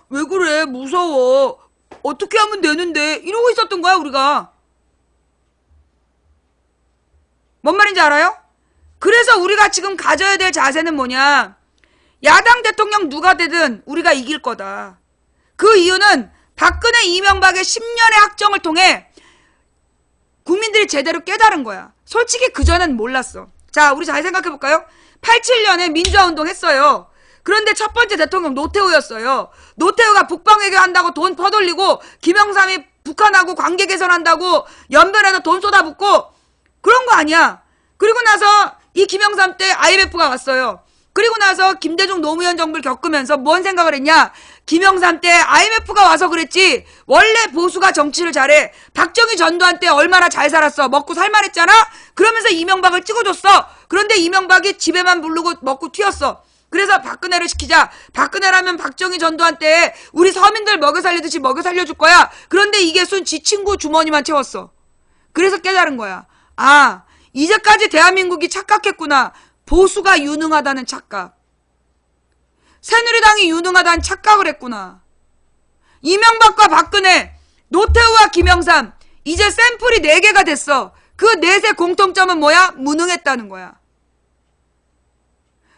왜 그래? 무서워. 어떻게 하면 되는데? 이러고 있었던 거야, 우리가. 뭔 말인지 알아요? 그래서 우리가 지금 가져야 될 자세는 뭐냐? 야당 대통령 누가 되든 우리가 이길 거다. 그 이유는 박근혜 이명박의 10년의 학정을 통해 국민들이 제대로 깨달은 거야. 솔직히 그전엔 몰랐어. 자, 우리 잘 생각해볼까요? 87년에 민주화운동 했어요. 그런데 첫 번째 대통령 노태우였어요. 노태우가 북방외교한다고 돈 퍼돌리고 김영삼이 북한하고 관계 개선한다고 연변에서 돈 쏟아붓고 그런 거 아니야. 그리고 나서 이 김영삼 때 IMF가 왔어요. 그리고 나서 김대중 노무현 정부를 겪으면서 뭔 생각을 했냐? 김영삼 때 IMF가 와서 그랬지. 원래 보수가 정치를 잘해. 박정희 전두환 때 얼마나 잘 살았어. 먹고 살만했잖아. 그러면서 이명박을 찍어줬어. 그런데 이명박이 집에만 부르고 먹고 튀었어. 그래서 박근혜를 시키자. 박근혜라면 박정희 전두환 때 우리 서민들 먹여 살리듯이 먹여 살려줄 거야. 그런데 이게 순 지 친구 주머니만 채웠어. 그래서 깨달은 거야. 아, 이제까지 대한민국이 착각했구나. 보수가 유능하다는 착각. 새누리당이 유능하다는 착각을 했구나. 이명박과 박근혜, 노태우와 김영삼, 이제 샘플이 4개가 됐어. 그 넷의 공통점은 뭐야? 무능했다는 거야.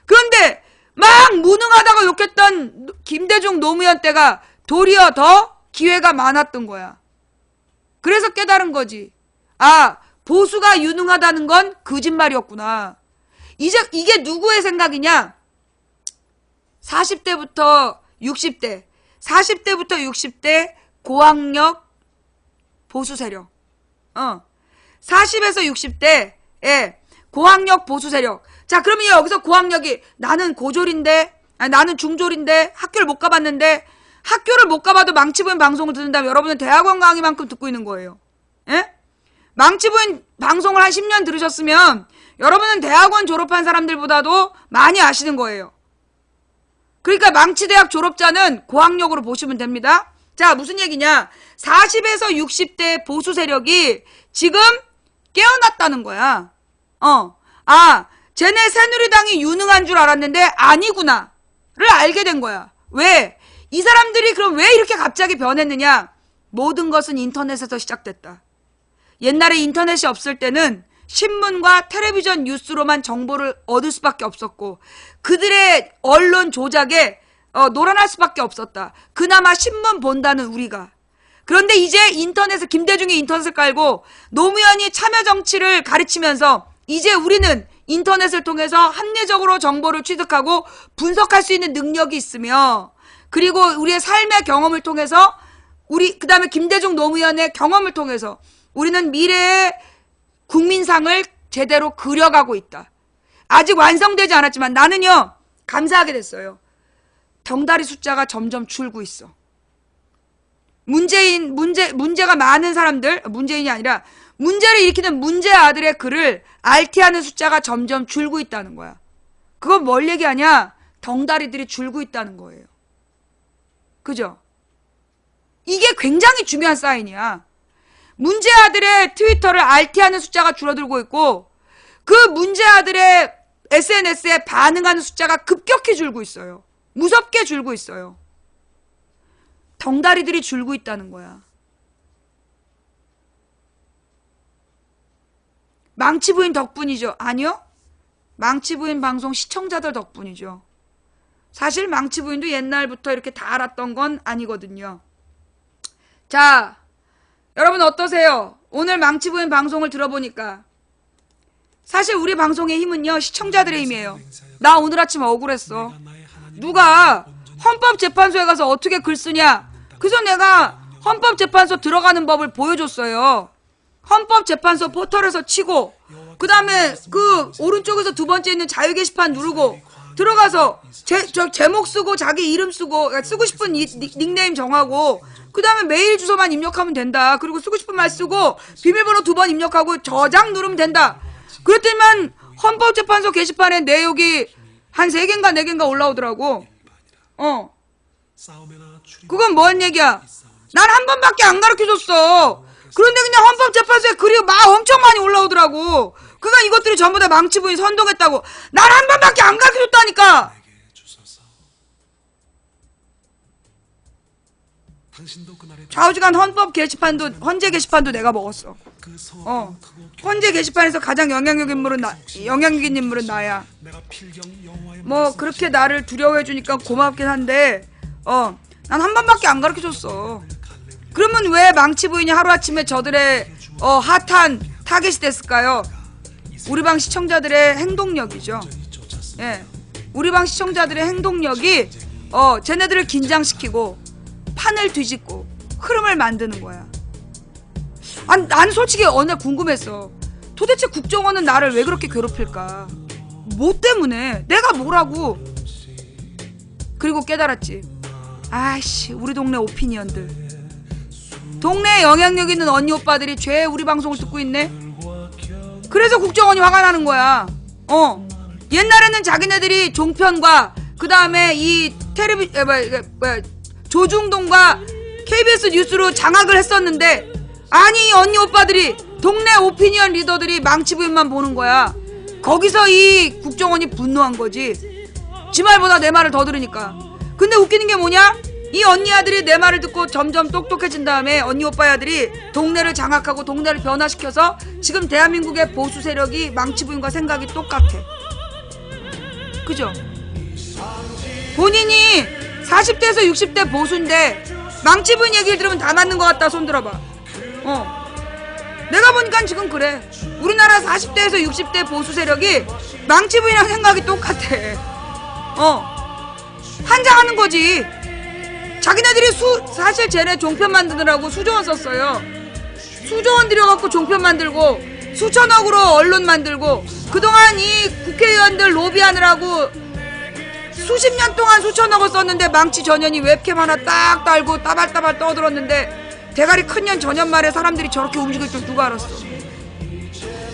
그런데 막 무능하다고 욕했던 김대중 노무현 때가 도리어 더 기회가 많았던 거야. 그래서 깨달은 거지. 아, 보수가 유능하다는 건 거짓말이었구나. 이제 이게 누구의 생각이냐? 40대부터 60대, 40대부터 60대 고학력 보수 세력. 40에서 60대에 고학력 보수 세력. 자, 그러면 여기서 고학력이 나는 고졸인데, 나는 중졸인데, 학교를 못 가봤는데, 학교를 못 가봐도 망치부인 방송을 듣는다면 여러분은 대학원 강의만큼 듣고 있는 거예요. 예? 망치부인 방송을 한 10년 들으셨으면 여러분은 대학원 졸업한 사람들보다도 많이 아시는 거예요. 그러니까 망치대학 졸업자는 고학력으로 보시면 됩니다. 자, 무슨 얘기냐? 40에서 60대 보수 세력이 지금 깨어났다는 거야. 쟤네 새누리당이 유능한 줄 알았는데 아니구나 를 알게 된 거야. 왜? 이 사람들이 그럼 왜 이렇게 갑자기 변했느냐? 모든 것은 인터넷에서 시작됐다. 옛날에 인터넷이 없을 때는 신문과 텔레비전 뉴스로만 정보를 얻을 수밖에 없었고 그들의 언론 조작에 놀아날 수밖에 없었다. 그나마 신문 본다는 우리가. 그런데 이제 인터넷을 김대중이 인터넷을 깔고 노무현이 참여정치를 가르치면서 이제 우리는 인터넷을 통해서 합리적으로 정보를 취득하고 분석할 수 있는 능력이 있으며 그리고 우리의 삶의 경험을 통해서 그 다음에 김대중 노무현의 경험을 통해서 우리는 미래의 국민상을 제대로 그려가고 있다. 아직 완성되지 않았지만 나는요 감사하게 됐어요. 덩다리 숫자가 점점 줄고 있어. 문제가 많은 사람들, 문재인이 아니라 문제를 일으키는 문제 아들의 글을 RT하는 숫자가 점점 줄고 있다는 거야. 그건 뭘 얘기하냐? 덩다리들이 줄고 있다는 거예요. 그죠? 이게 굉장히 중요한 사인이야. 문제 아들의 트위터를 RT하는 숫자가 줄어들고 있고 그 문제 아들의 SNS에 반응하는 숫자가 급격히 줄고 있어요. 무섭게 줄고 있어요. 덩다리들이 줄고 있다는 거야. 망치부인 덕분이죠. 아니요. 망치부인 방송 시청자들 덕분이죠. 사실 망치부인도 옛날부터 이렇게 다 알았던 건 아니거든요. 자, 여러분 어떠세요? 오늘 망치부인 방송을 들어보니까 사실 우리 방송의 힘은요, 시청자들의 힘이에요. 나 오늘 아침 억울했어. 누가 헌법재판소에 가서 어떻게 글 쓰냐? 그래서 내가 헌법재판소 들어가는 법을 보여줬어요. 헌법재판소 포털에서 치고, 그 다음에 그 오른쪽에서 두 번째 있는 자유 게시판 누르고 들어가서 제목 쓰고 자기 이름 쓰고, 그러니까 쓰고 싶은 닉네임 정하고, 그 다음에 메일 주소만 입력하면 된다. 그리고 쓰고 싶은 말 쓰고 비밀번호 2번 입력하고 저장 누르면 된다. 그랬더니만 헌법재판소 게시판에 내용이 한 3개인가 4개인가 올라오더라고. 그건 뭔 얘기야? 난 한 번밖에 안 가르쳐줬어. 그런데 그냥 헌법재판소에 글이 막 엄청 많이 올라오더라고. 그러니까 이것들이 전부 다 망치부인 선동했다고. 난 한 번밖에 안 가르쳐줬다니까. 좌우지간 헌법 게시판도, 헌재 게시판도 내가 먹었어. 헌재 게시판에서 가장 영향력 있는 인물은 나야. 뭐 그렇게 나를 두려워해주니까 고맙긴 한데, 난 한 번밖에 안 가르쳐줬어. 그러면 왜 망치부인이 하루아침에 저들의 핫한 타겟이 됐을까요? 우리 방 시청자들의 행동력이죠. 예, 우리 방 시청자들의 행동력이 쟤네들을 긴장시키고 판을 뒤집고 흐름을 만드는 거야. 아니, 난 솔직히 어느 날 궁금했어. 도대체 국정원은 나를 왜 그렇게 괴롭힐까? 뭐 때문에? 내가 뭐라고? 그리고 깨달았지. 아이씨, 우리 동네 오피니언들, 동네에 영향력 있는 언니 오빠들이 죄 우리 방송을 듣고 있네. 그래서 국정원이 화가 나는 거야. 옛날에는 자기네들이 종편과 그 다음에 이 조중동과 KBS 뉴스로 장악을 했었는데, 아니 이 언니 오빠들이 동네 오피니언 리더들이 망치부인만 보는 거야. 거기서 이 국정원이 분노한 거지. 지 말보다 내 말을 더 들으니까. 근데 웃기는 게 뭐냐? 이 언니 아들이 내 말을 듣고 점점 똑똑해진 다음에 언니 오빠 아들이 동네를 장악하고 동네를 변화시켜서 지금 대한민국의 보수 세력이 망치부인과 생각이 똑같아. 그죠? 본인이 40대에서 60대 보수인데 망치부인 얘기를 들으면 다 맞는 것 같다. 손 들어봐. 내가 보니까 지금 그래. 우리나라 40대에서 60대 보수 세력이 망치부인이랑 생각이 똑같아. 한장하는 거지. 자기네들이 사실 쟤네 종편 만드느라고 수조원 썼어요. 수조원 들여갖고 종편 만들고 수천억으로 언론 만들고 그동안 이 국회의원들 로비하느라고 수십 년 동안 수천억을 썼는데 망치 전현이 웹캠 하나 딱 달고 따발따발 떠들었는데 대가리 큰 년 전현말에 사람들이 저렇게 움직일 줄 누가 알았어.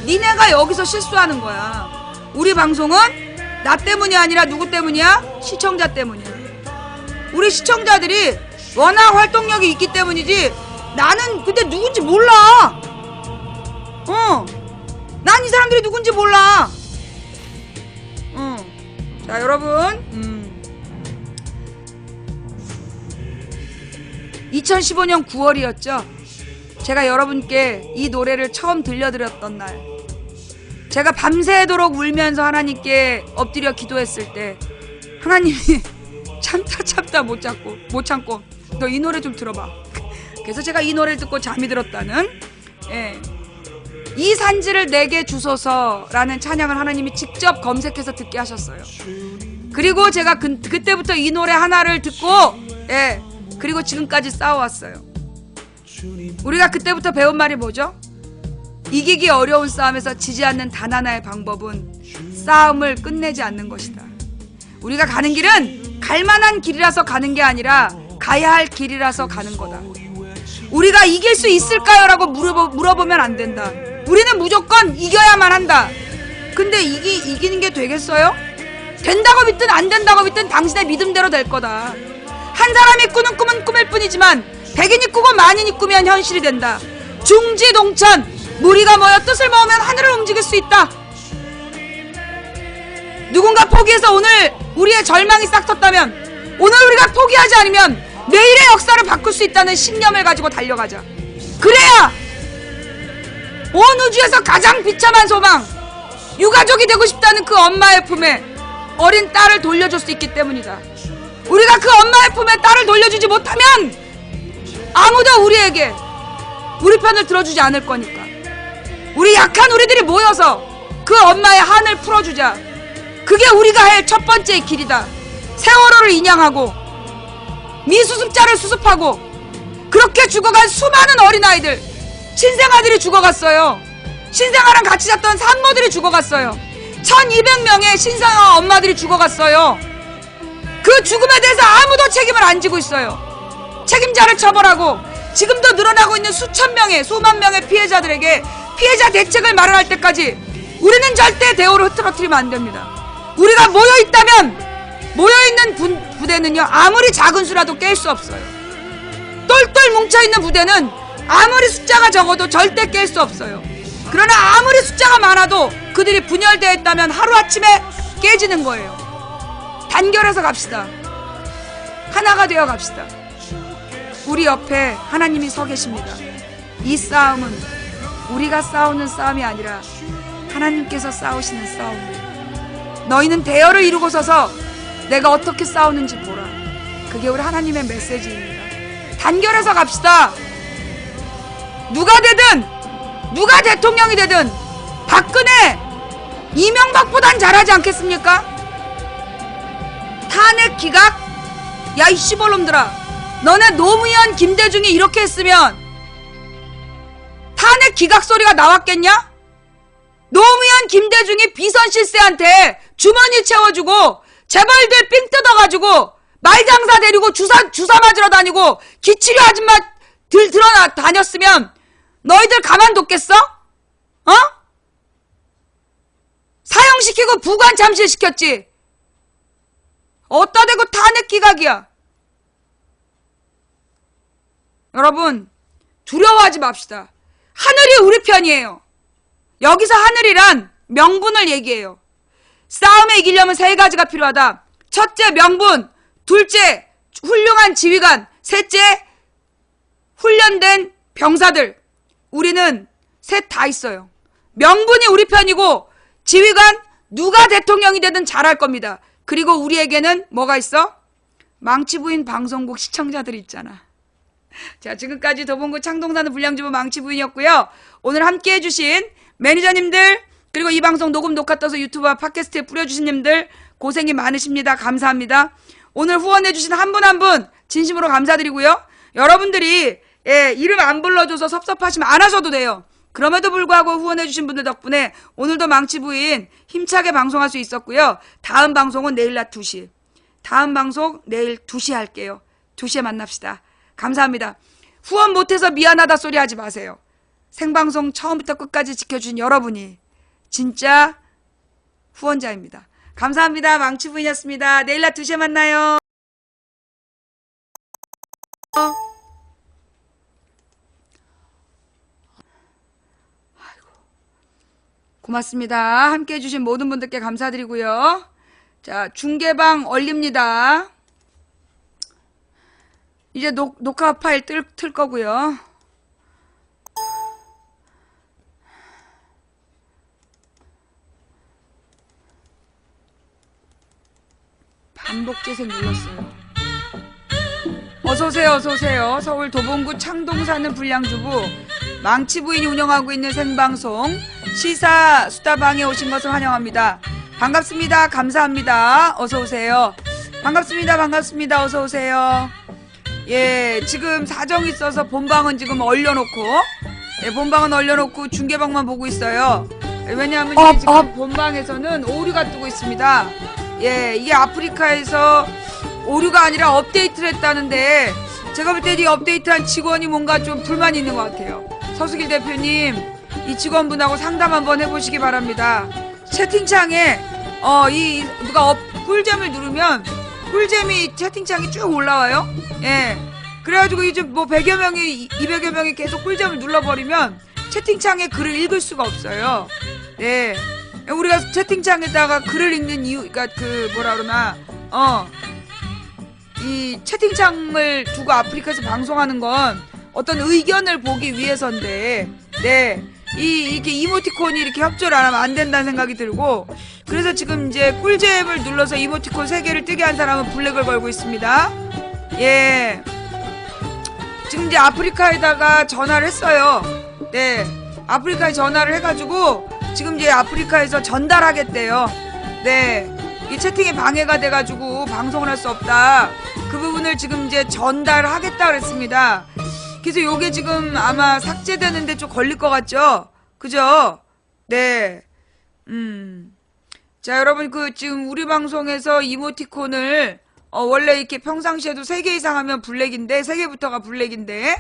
니네가 여기서 실수하는 거야. 우리 방송은 나 때문이 아니라 누구 때문이야? 시청자 때문이야. 우리 시청자들이 워낙 활동력이 있기 때문이지. 나는 근데 누군지 몰라. 난 이 사람들이 누군지 몰라. 자, 여러분, 2015년 9월이었죠. 제가 여러분께 이 노래를 처음 들려드렸던 날, 제가 밤새도록 울면서 하나님께 엎드려 기도했을 때 하나님이 참다 못 참고 너 이 노래 좀 들어봐. 그래서 제가 이 노래를 듣고 잠이 들었다는, 이 산지를 내게 주소서라는 찬양을 하나님이 직접 검색해서 듣게 하셨어요. 그리고 제가 그때부터 이 노래 하나를 듣고, 그리고 지금까지 싸워왔어요. 우리가 그때부터 배운 말이 뭐죠? 이기기 어려운 싸움에서 지지 않는 단 하나의 방법은 싸움을 끝내지 않는 것이다. 우리가 가는 길은 갈만한 길이라서 가는 게 아니라 가야 할 길이라서 가는 거다. 우리가 이길 수 있을까요? 라고 물어보면 안 된다. 우리는 무조건 이겨야만 한다. 근데 이기는 게 되겠어요? 된다고 믿든 안 된다고 믿든 당신의 믿음대로 될 거다. 한 사람이 꾸는 꿈은 꿈일 뿐이지만 백인이 꾸고 만인이 꾸면 현실이 된다. 중지동천, 무리가 모여 뜻을 모으면 하늘을 움직일 수 있다. 누군가 포기해서 오늘 우리의 절망이 싹텄다면, 오늘 우리가 포기하지 않으면 내일의 역사를 바꿀 수 있다는 신념을 가지고 달려가자. 그래야 온 우주에서 가장 비참한 소망, 유가족이 되고 싶다는 그 엄마의 품에 어린 딸을 돌려줄 수 있기 때문이다. 우리가 그 엄마의 품에 딸을 돌려주지 못하면 아무도 우리에게 우리 편을 들어주지 않을 거니까 우리 약한 우리들이 모여서 그 엄마의 한을 풀어주자. 그게 우리가 할 첫 번째 길이다. 세월호를 인양하고 미수습자를 수습하고 그렇게 죽어간 수많은 어린아이들, 신생아들이 죽어갔어요. 신생아랑 같이 잤던 산모들이 죽어갔어요. 1200명의 신생아 엄마들이 죽어갔어요. 그 죽음에 대해서 아무도 책임을 안 지고 있어요. 책임자를 처벌하고 지금도 늘어나고 있는 수천 명의, 수만 명의 피해자들에게 피해자 대책을 마련할 때까지 우리는 절대 대우를 흐트러뜨리면 안 됩니다. 우리가 모여있다면 모여있는 부대는요, 아무리 작은 수라도 깰 수 없어요. 똘똘 뭉쳐있는 부대는 아무리 숫자가 적어도 절대 깰 수 없어요. 그러나 아무리 숫자가 많아도 그들이 분열되어 있다면 하루아침에 깨지는 거예요. 단결해서 갑시다. 하나가 되어 갑시다. 우리 옆에 하나님이 서 계십니다. 이 싸움은 우리가 싸우는 싸움이 아니라 하나님께서 싸우시는 싸움이에요. 너희는 대열을 이루고 서서 내가 어떻게 싸우는지 보라. 그게 우리 하나님의 메시지입니다. 단결해서 갑시다. 누가 되든, 누가 대통령이 되든 박근혜, 이명박보단 잘하지 않겠습니까? 탄핵 기각? 야, 이 씨발놈들아, 너네 노무현, 김대중이 이렇게 했으면 탄핵 기각 소리가 나왔겠냐? 노무현, 김대중이 비선 실세한테 주머니 채워주고 재벌들 삥 뜯어가지고 말장사 데리고 주사 맞으러 다니고 기치료 아줌마들 들어나 다녔으면 너희들 가만뒀겠어? 어? 사형시키고 부관 잠실시켰지. 어따 대고 탄핵 기각이야. 여러분, 두려워하지 맙시다. 하늘이 우리 편이에요. 여기서 하늘이란 명분을 얘기해요. 싸움에 이기려면 세 가지가 필요하다. 첫째, 명분. 둘째, 훌륭한 지휘관. 셋째, 훈련된 병사들. 우리는 셋 다 있어요. 명분이 우리 편이고 지휘관, 누가 대통령이 되든 잘할 겁니다. 그리고 우리에게는 뭐가 있어? 망치부인 방송국 시청자들이 있잖아. 자, 지금까지 도봉구 창동사는 불량주부 망치부인이었고요. 오늘 함께 해주신 매니저님들, 그리고 이 방송 녹음 녹화 떠서 유튜브와 팟캐스트에 뿌려주신 님들 고생이 많으십니다. 감사합니다. 오늘 후원해주신 한 분 한 분 진심으로 감사드리고요. 여러분들이 이름 안 불러줘서 섭섭하시면 안 하셔도 돼요. 그럼에도 불구하고 후원해주신 분들 덕분에 오늘도 망치부인 힘차게 방송할 수 있었고요. 다음 방송은 내일 낮 2시. 다음 방송 내일 2시 할게요. 2시에 만납시다. 감사합니다. 후원 못해서 미안하다 소리 하지 마세요. 생방송 처음부터 끝까지 지켜준 여러분이 진짜 후원자입니다. 감사합니다. 망치부인이었습니다. 내일 낮 2시에 만나요. 고맙습니다. 함께 해주신 모든 분들께 감사드리고요. 자, 중계방 얼립니다. 이제 녹화 파일 틀 거고요. 반복 재생 눌렀어요. 어서오세요. 어서오세요. 서울 도봉구 창동 사는 불량주부 망치부인이 운영하고 있는 생방송 시사 수다방에 오신 것을 환영합니다. 반갑습니다. 감사합니다. 어서오세요. 반갑습니다. 반갑습니다. 어서오세요. 예, 지금 사정이 있어서 본방은 지금 얼려놓고, 본방은 얼려놓고 중계방만 보고 있어요. 왜냐하면 지금 본방에서는 오류가 뜨고 있습니다. 예, 이게 아프리카에서 오류가 아니라 업데이트를 했다는데 제가 볼 때 이 업데이트한 직원이 뭔가 좀 불만이 있는 것 같아요. 서수길 대표님, 이 직원분하고 상담 한번 해보시기 바랍니다. 채팅창에 누가 꿀잼을 누르면 꿀잼이 채팅창에 쭉 올라와요. 예, 그래가지고 이제 뭐 100여 명이 200여 명이 계속 꿀잼을 눌러버리면 채팅창에 글을 읽을 수가 없어요. 네, 우리가 채팅창에다가 글을 읽는 이유, 그러니까 그 뭐라 그러나 이 채팅창을 두고 아프리카에서 방송하는 건 어떤 의견을 보기 위해서인데, 네, 이렇게 이모티콘이 이렇게 협조를 안 하면 안 된다는 생각이 들고, 그래서 지금 이제 꿀잼을 눌러서 이모티콘 3개를 뜨게 한 사람은 블랙을 걸고 있습니다. 예. 지금 이제 아프리카에다가 전화를 했어요. 네. 아프리카에 전화를 해가지고, 지금 이제 아프리카에서 전달하겠대요. 네. 이 채팅에 방해가 돼가지고 방송을 할 수 없다. 그 부분을 지금 이제 전달하겠다 그랬습니다. 그래서 요게 지금 아마 삭제되는데 좀 걸릴 것 같죠? 그죠? 네. 자, 여러분, 지금 우리 방송에서 이모티콘을, 원래 이렇게 평상시에도 3개 이상 하면 블랙인데, 3개부터가 블랙인데,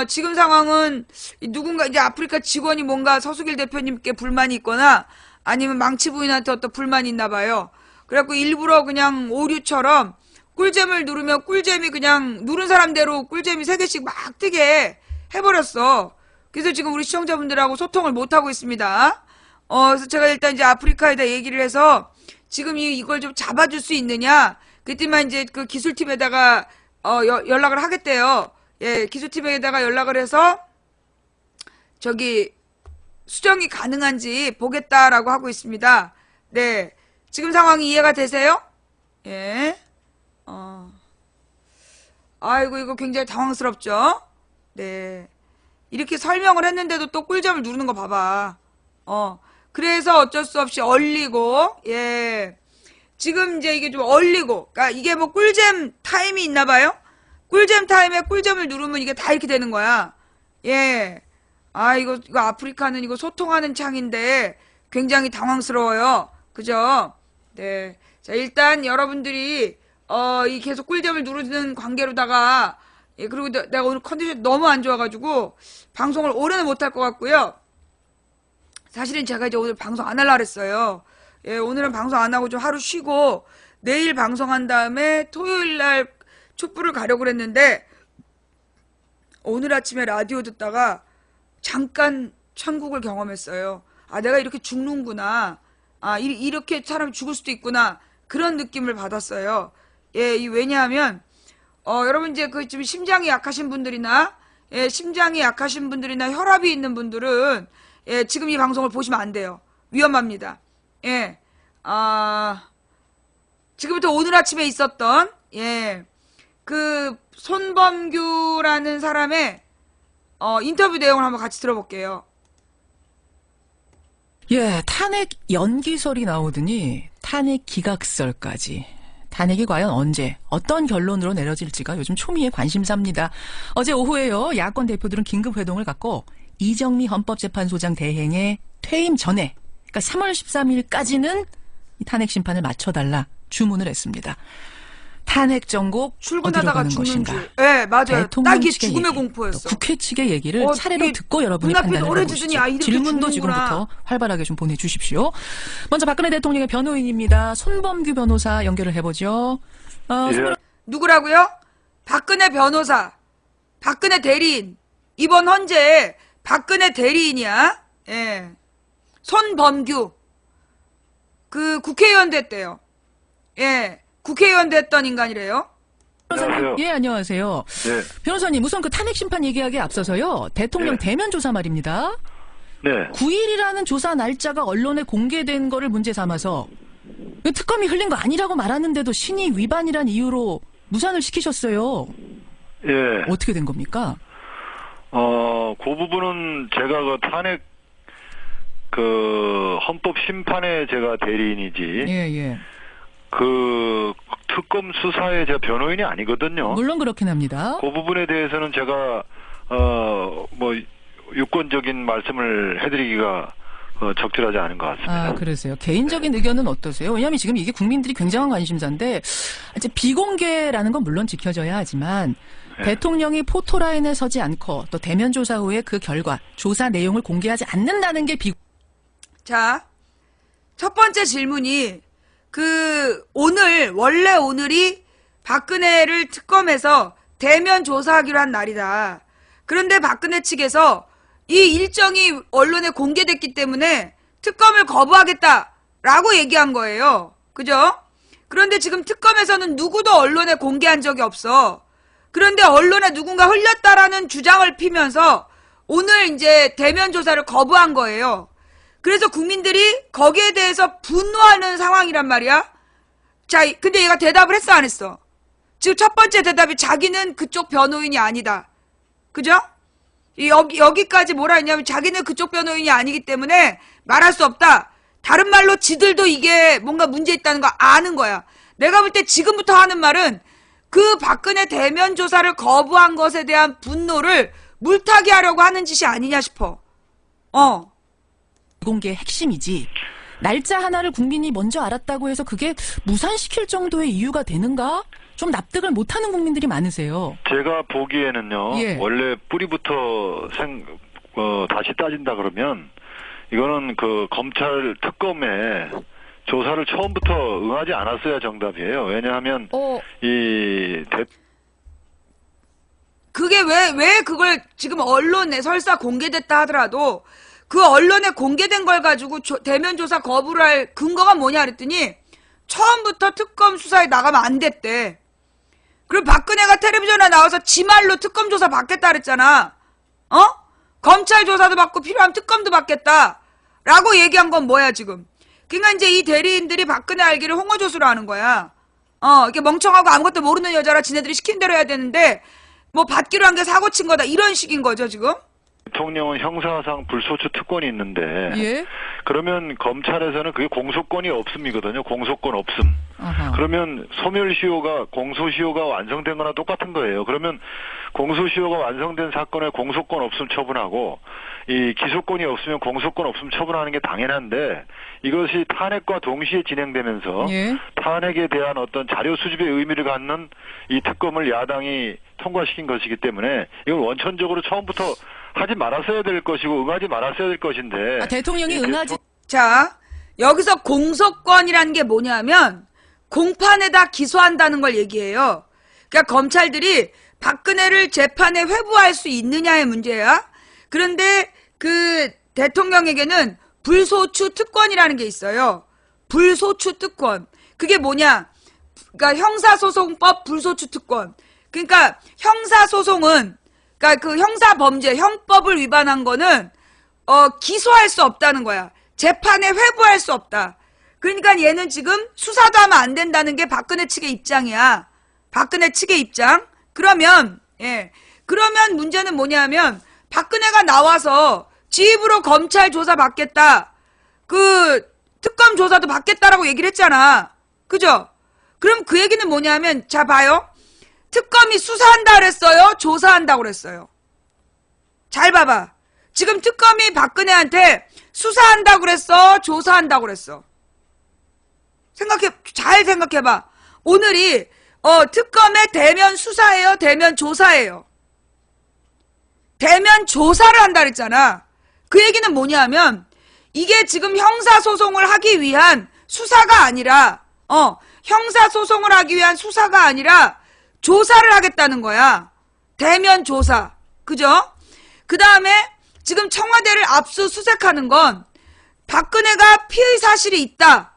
지금 상황은 누군가 이제 아프리카 직원이 뭔가 서수길 대표님께 불만이 있거나, 아니면 망치 부인한테 어떤 불만이 있나 봐요. 그래갖고 일부러 그냥 오류처럼, 꿀잼을 누르면 꿀잼이 그냥 누른 사람대로 꿀잼이 3개씩 막 뜨게 해버렸어. 그래서 지금 우리 시청자분들하고 소통을 못하고 있습니다. 그래서 제가 일단 이제 아프리카에다 얘기를 해서 지금 이걸 좀 잡아줄 수 있느냐. 그때만 이제 그 기술팀에다가, 연락을 하겠대요. 예, 기술팀에다가 연락을 해서 수정이 가능한지 보겠다라고 하고 있습니다. 네. 지금 상황이 이해가 되세요? 예. 아이고, 이거 굉장히 당황스럽죠? 네. 이렇게 설명을 했는데도 또 꿀잼을 누르는 거 봐봐. 그래서 어쩔 수 없이 얼리고, 예. 지금 이제 이게 좀 얼리고, 그러니까 이게 뭐 꿀잼 타임이 있나 봐요? 꿀잼 타임에 꿀잼을 누르면 이게 다 이렇게 되는 거야. 예. 이거 아프리카는 이거 소통하는 창인데 굉장히 당황스러워요. 그죠? 네. 자, 일단 여러분들이, 이 계속 꿀잼을 누르는 관계로다가, 예, 그리고 내가 오늘 컨디션이 너무 안 좋아가지고, 방송을 오래는 못할 것 같고요. 사실은 제가 이제 오늘 방송 안 하려고 했어요. 예, 오늘은 방송 안 하고 좀 하루 쉬고, 내일 방송한 다음에 토요일날 촛불을 가려고 그랬는데, 오늘 아침에 라디오 듣다가, 잠깐 천국을 경험했어요. 내가 이렇게 죽는구나. 이렇게 사람이 죽을 수도 있구나. 그런 느낌을 받았어요. 예, 왜냐하면, 여러분 이제 지금 심장이 약하신 분들이나, 예, 심장이 약하신 분들이나 혈압이 있는 분들은, 예, 지금 이 방송을 보시면 안 돼요. 위험합니다. 예, 지금부터 오늘 아침에 있었던, 예, 손범규라는 사람의, 인터뷰 내용을 한번 같이 들어볼게요. 예, 탄핵 연기설이 나오더니 탄핵 기각설까지. 탄핵이 과연 언제 어떤 결론으로 내려질지가 요즘 초미의 관심사입니다. 어제 오후에요. 야권 대표들은 긴급 회동을 갖고 이정미 헌법재판소장 대행의 퇴임 전에, 그러니까 3월 13일까지는 이 탄핵 심판을 맞춰달라 주문을 했습니다. 탄핵 정국 출근하다가 죽는 줄. 네, 맞아요. 딱 이게 죽음의 얘기, 공포였어. 국회 측의 얘기를 차례로 듣고 여러분이 판단을 해보시죠. 질문도 지금부터 활발하게 좀 보내주십시오. 먼저 박근혜 대통령의 변호인입니다. 손범규 변호사 연결을 해보죠. 예. 누구라고요? 박근혜 변호사. 박근혜 대리인. 이번 헌재 박근혜 대리인이야. 예. 손범규. 국회의원 됐대요. 예. 국회의원 됐던 인간이래요. 변호사님, 예, 안녕하세요. 네. 변호사님, 우선 탄핵 심판 얘기하기에 앞서서요. 대통령 대면 조사 말입니다. 네. 9일이라는 조사 날짜가 언론에 공개된 거를 문제 삼아서 특검이 흘린 거 아니라고 말하는데도 신의 위반이란 이유로 무산을 시키셨어요. 예. 어떻게 된 겁니까? 그 부분은 제가 탄핵 헌법 심판에 제가 대리인이지. 예, 예. 특검 수사에 제가 변호인이 아니거든요. 물론 그렇긴 합니다. 그 부분에 대해서는 제가, 유권적인 말씀을 해드리기가, 적절하지 않은 것 같습니다. 그러세요. 개인적인 의견은 어떠세요? 왜냐하면 지금 이게 국민들이 굉장한 관심사인데, 이제 비공개라는 건 물론 지켜져야 하지만, 네. 대통령이 포토라인에 서지 않고 또 대면 조사 후에 그 결과, 조사 내용을 공개하지 않는다는 게 자, 첫 번째 질문이, 원래 오늘이 박근혜를 특검에서 대면 조사하기로 한 날이다. 그런데 박근혜 측에서 이 일정이 언론에 공개됐기 때문에 특검을 거부하겠다라고 얘기한 거예요. 그죠? 그런데 지금 특검에서는 누구도 언론에 공개한 적이 없어. 그런데 언론에 누군가 흘렸다라는 주장을 피면서 오늘 이제 대면 조사를 거부한 거예요. 그래서 국민들이 거기에 대해서 분노하는 상황이란 말이야. 자, 근데 얘가 대답을 했어, 안 했어? 지금 첫 번째 대답이 자기는 그쪽 변호인이 아니다. 그죠? 여기까지 뭐라 했냐면 자기는 그쪽 변호인이 아니기 때문에 말할 수 없다. 다른 말로 지들도 이게 뭔가 문제 있다는 거 아는 거야. 내가 볼 때 지금부터 하는 말은 그 박근혜 대면 조사를 거부한 것에 대한 분노를 물타기 하려고 하는 짓이 아니냐 싶어. 공개의 핵심이지. 날짜 하나를 국민이 먼저 알았다고 해서 그게 무산시킬 정도의 이유가 되는가? 좀 납득을 못하는 국민들이 많으세요. 제가 보기에는요. 예. 원래 뿌리부터 다시 따진다 그러면 이거는 그 검찰 특검에 조사를 처음부터 응하지 않았어야 정답이에요. 왜냐하면 그게 왜 그걸 지금 언론에 설사 공개됐다 하더라도 그 언론에 공개된 걸 가지고 대면 조사 거부를 할 근거가 뭐냐 그랬더니 처음부터 특검 수사에 나가면 안 됐대. 그리고 박근혜가 텔레비전에 나와서 지 말로 특검 조사 받겠다 그랬잖아. 검찰 조사도 받고 필요하면 특검도 받겠다. 라고 얘기한 건 뭐야 지금. 그러니까 이제 이 대리인들이 박근혜 알기를 홍어조수로 하는 거야. 이게 멍청하고 아무것도 모르는 여자라 지네들이 시킨 대로 해야 되는데 뭐 받기로 한 게 사고 친 거다 이런 식인 거죠 지금. 대통령은 형사상 불소추 특권이 있는데 예? 그러면 검찰에서는 그게 공소권이 없음이거든요. 공소권 없음. 아하. 그러면 소멸시효가 공소시효가 완성된 거나 똑같은 거예요. 그러면 공소시효가 완성된 사건에 공소권 없음 처분하고 이 기소권이 없으면 공소권 없음 처분하는 게 당연한데 이것이 탄핵과 동시에 진행되면서 예? 탄핵에 대한 어떤 자료 수집의 의미를 갖는 이 특검을 야당이 통과시킨 것이기 때문에 이걸 원천적으로 처음부터 하지 말았어야 될 것이고 응하지 말았어야 될 것인데 대통령이 응하지. 자, 여기서 공소권이라는 게 뭐냐면 공판에다 기소한다는 걸 얘기해요. 그러니까 검찰들이 박근혜를 재판에 회부할 수 있느냐의 문제야. 그런데 그 대통령에게는 불소추 특권이라는 게 있어요. 불소추 특권. 그게 뭐냐? 그러니까 형사소송법 불소추 특권. 그러니까 형사소송은 그러니까 그 형사범죄, 형법을 위반한 거는 기소할 수 없다는 거야. 재판에 회부할 수 없다. 그러니까 얘는 지금 수사도 하면 안 된다는 게 박근혜 측의 입장이야. 박근혜 측의 입장. 그러면 문제는 뭐냐면 박근혜가 나와서 지 입으로 검찰 조사 받겠다. 그 특검 조사도 받겠다라고 얘기를 했잖아. 그죠? 그럼 그 얘기는 뭐냐면 자 봐요. 특검이 수사한다 그랬어요? 조사한다고 그랬어요? 잘 봐봐. 지금 특검이 박근혜한테 수사한다고 그랬어? 조사한다고 그랬어? 잘 생각해봐. 오늘이 특검의 대면 수사예요? 대면 조사예요? 대면 조사를 한다 그랬잖아. 그 얘기는 뭐냐면 이게 지금 형사소송을 하기 위한 수사가 아니라 형사소송을 하기 위한 수사가 아니라 조사를 하겠다는 거야. 대면 조사. 그죠? 그 다음에 지금 청와대를 압수수색하는 건 박근혜가 피의 사실이 있다.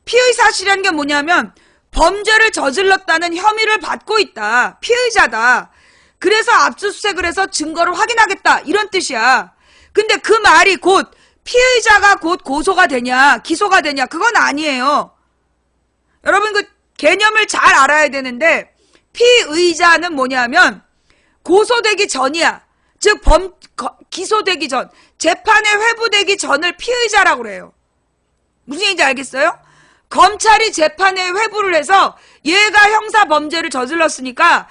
피의 사실이라는 게 뭐냐면 범죄를 저질렀다는 혐의를 받고 있다. 피의자다. 그래서 압수수색을 해서 증거를 확인하겠다. 이런 뜻이야. 근데 그 말이 곧 피의자가 곧 고소가 되냐 기소가 되냐 그건 아니에요. 여러분 그 개념을 잘 알아야 되는데 피의자는 뭐냐면 고소되기 전이야. 즉 기소되기 전, 재판에 회부되기 전을 피의자라고 그래요. 무슨 얘기인지 알겠어요? 검찰이 재판에 회부를 해서 얘가 형사 범죄를 저질렀으니까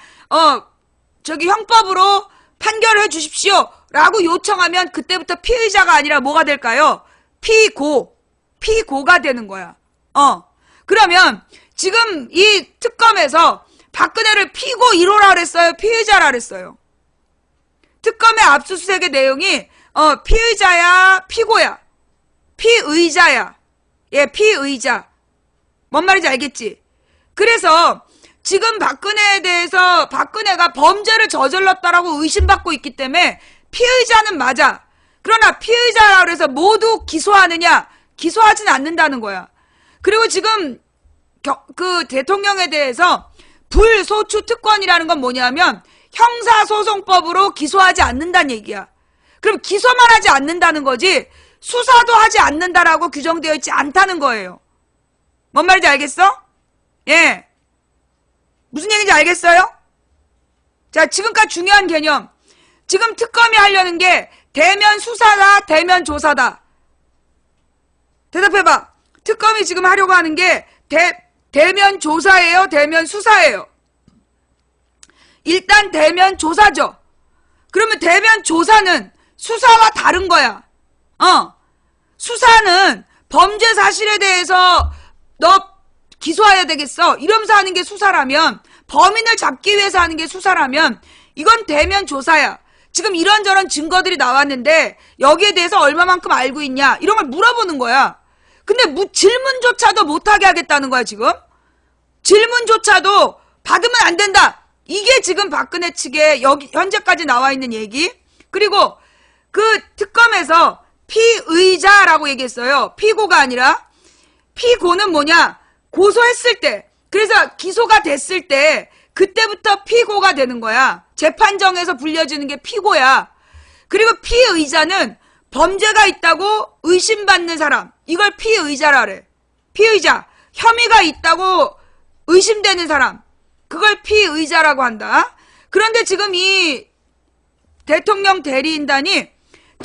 형법으로 판결해 주십시오 라고 요청하면 그때부터 피의자가 아니라 뭐가 될까요? 피고가 되는 거야. 그러면 지금 이 특검에서 박근혜를 피고 1호라 그랬어요? 피의자라 그랬어요? 특검의 압수수색의 내용이 피의자야 피고야 피의자야. 예, 피의자. 뭔 말인지 알겠지? 그래서 지금 박근혜에 대해서 박근혜가 범죄를 저질렀다라고 의심받고 있기 때문에 피의자는 맞아. 그러나 피의자라 그래서 모두 기소하느냐? 기소하진 않는다는 거야. 그리고 지금 그 대통령에 대해서 불소추 특권이라는 건 뭐냐면 형사소송법으로 기소하지 않는다는 얘기야. 그럼 기소만 하지 않는다는 거지 수사도 하지 않는다라고 규정되어 있지 않다는 거예요. 뭔 말인지 알겠어? 예. 무슨 얘기인지 알겠어요? 자, 지금까지 중요한 개념. 지금 특검이 하려는 게 대면 수사다, 대면 조사다. 대답해봐. 특검이 지금 하려고 하는 게 대면 조사예요, 대면 수사예요? 일단 대면 조사죠. 그러면 대면 조사는 수사와 다른 거야. 수사는 범죄 사실에 대해서 너 기소해야 되겠어 이러면서 하는 게 수사라면, 범인을 잡기 위해서 하는 게 수사라면 이건 대면 조사야. 지금 이런저런 증거들이 나왔는데 여기에 대해서 얼마만큼 알고 있냐 이런 걸 물어보는 거야. 근데 질문조차도 못하게 하겠다는 거야. 지금 질문조차도 받으면 안 된다. 이게 지금 박근혜 측에 여기 현재까지 나와 있는 얘기. 그리고 그 특검에서 피의자라고 얘기했어요. 피고가 아니라. 피고는 뭐냐? 고소했을 때, 그래서 기소가 됐을 때 그때부터 피고가 되는 거야. 재판정에서 불려지는 게 피고야. 그리고 피의자는 범죄가 있다고 의심받는 사람, 이걸 피의자라 그래. 피의자, 혐의가 있다고 의심되는 사람, 그걸 피의자라고 한다. 그런데 지금 이 대통령 대리인단이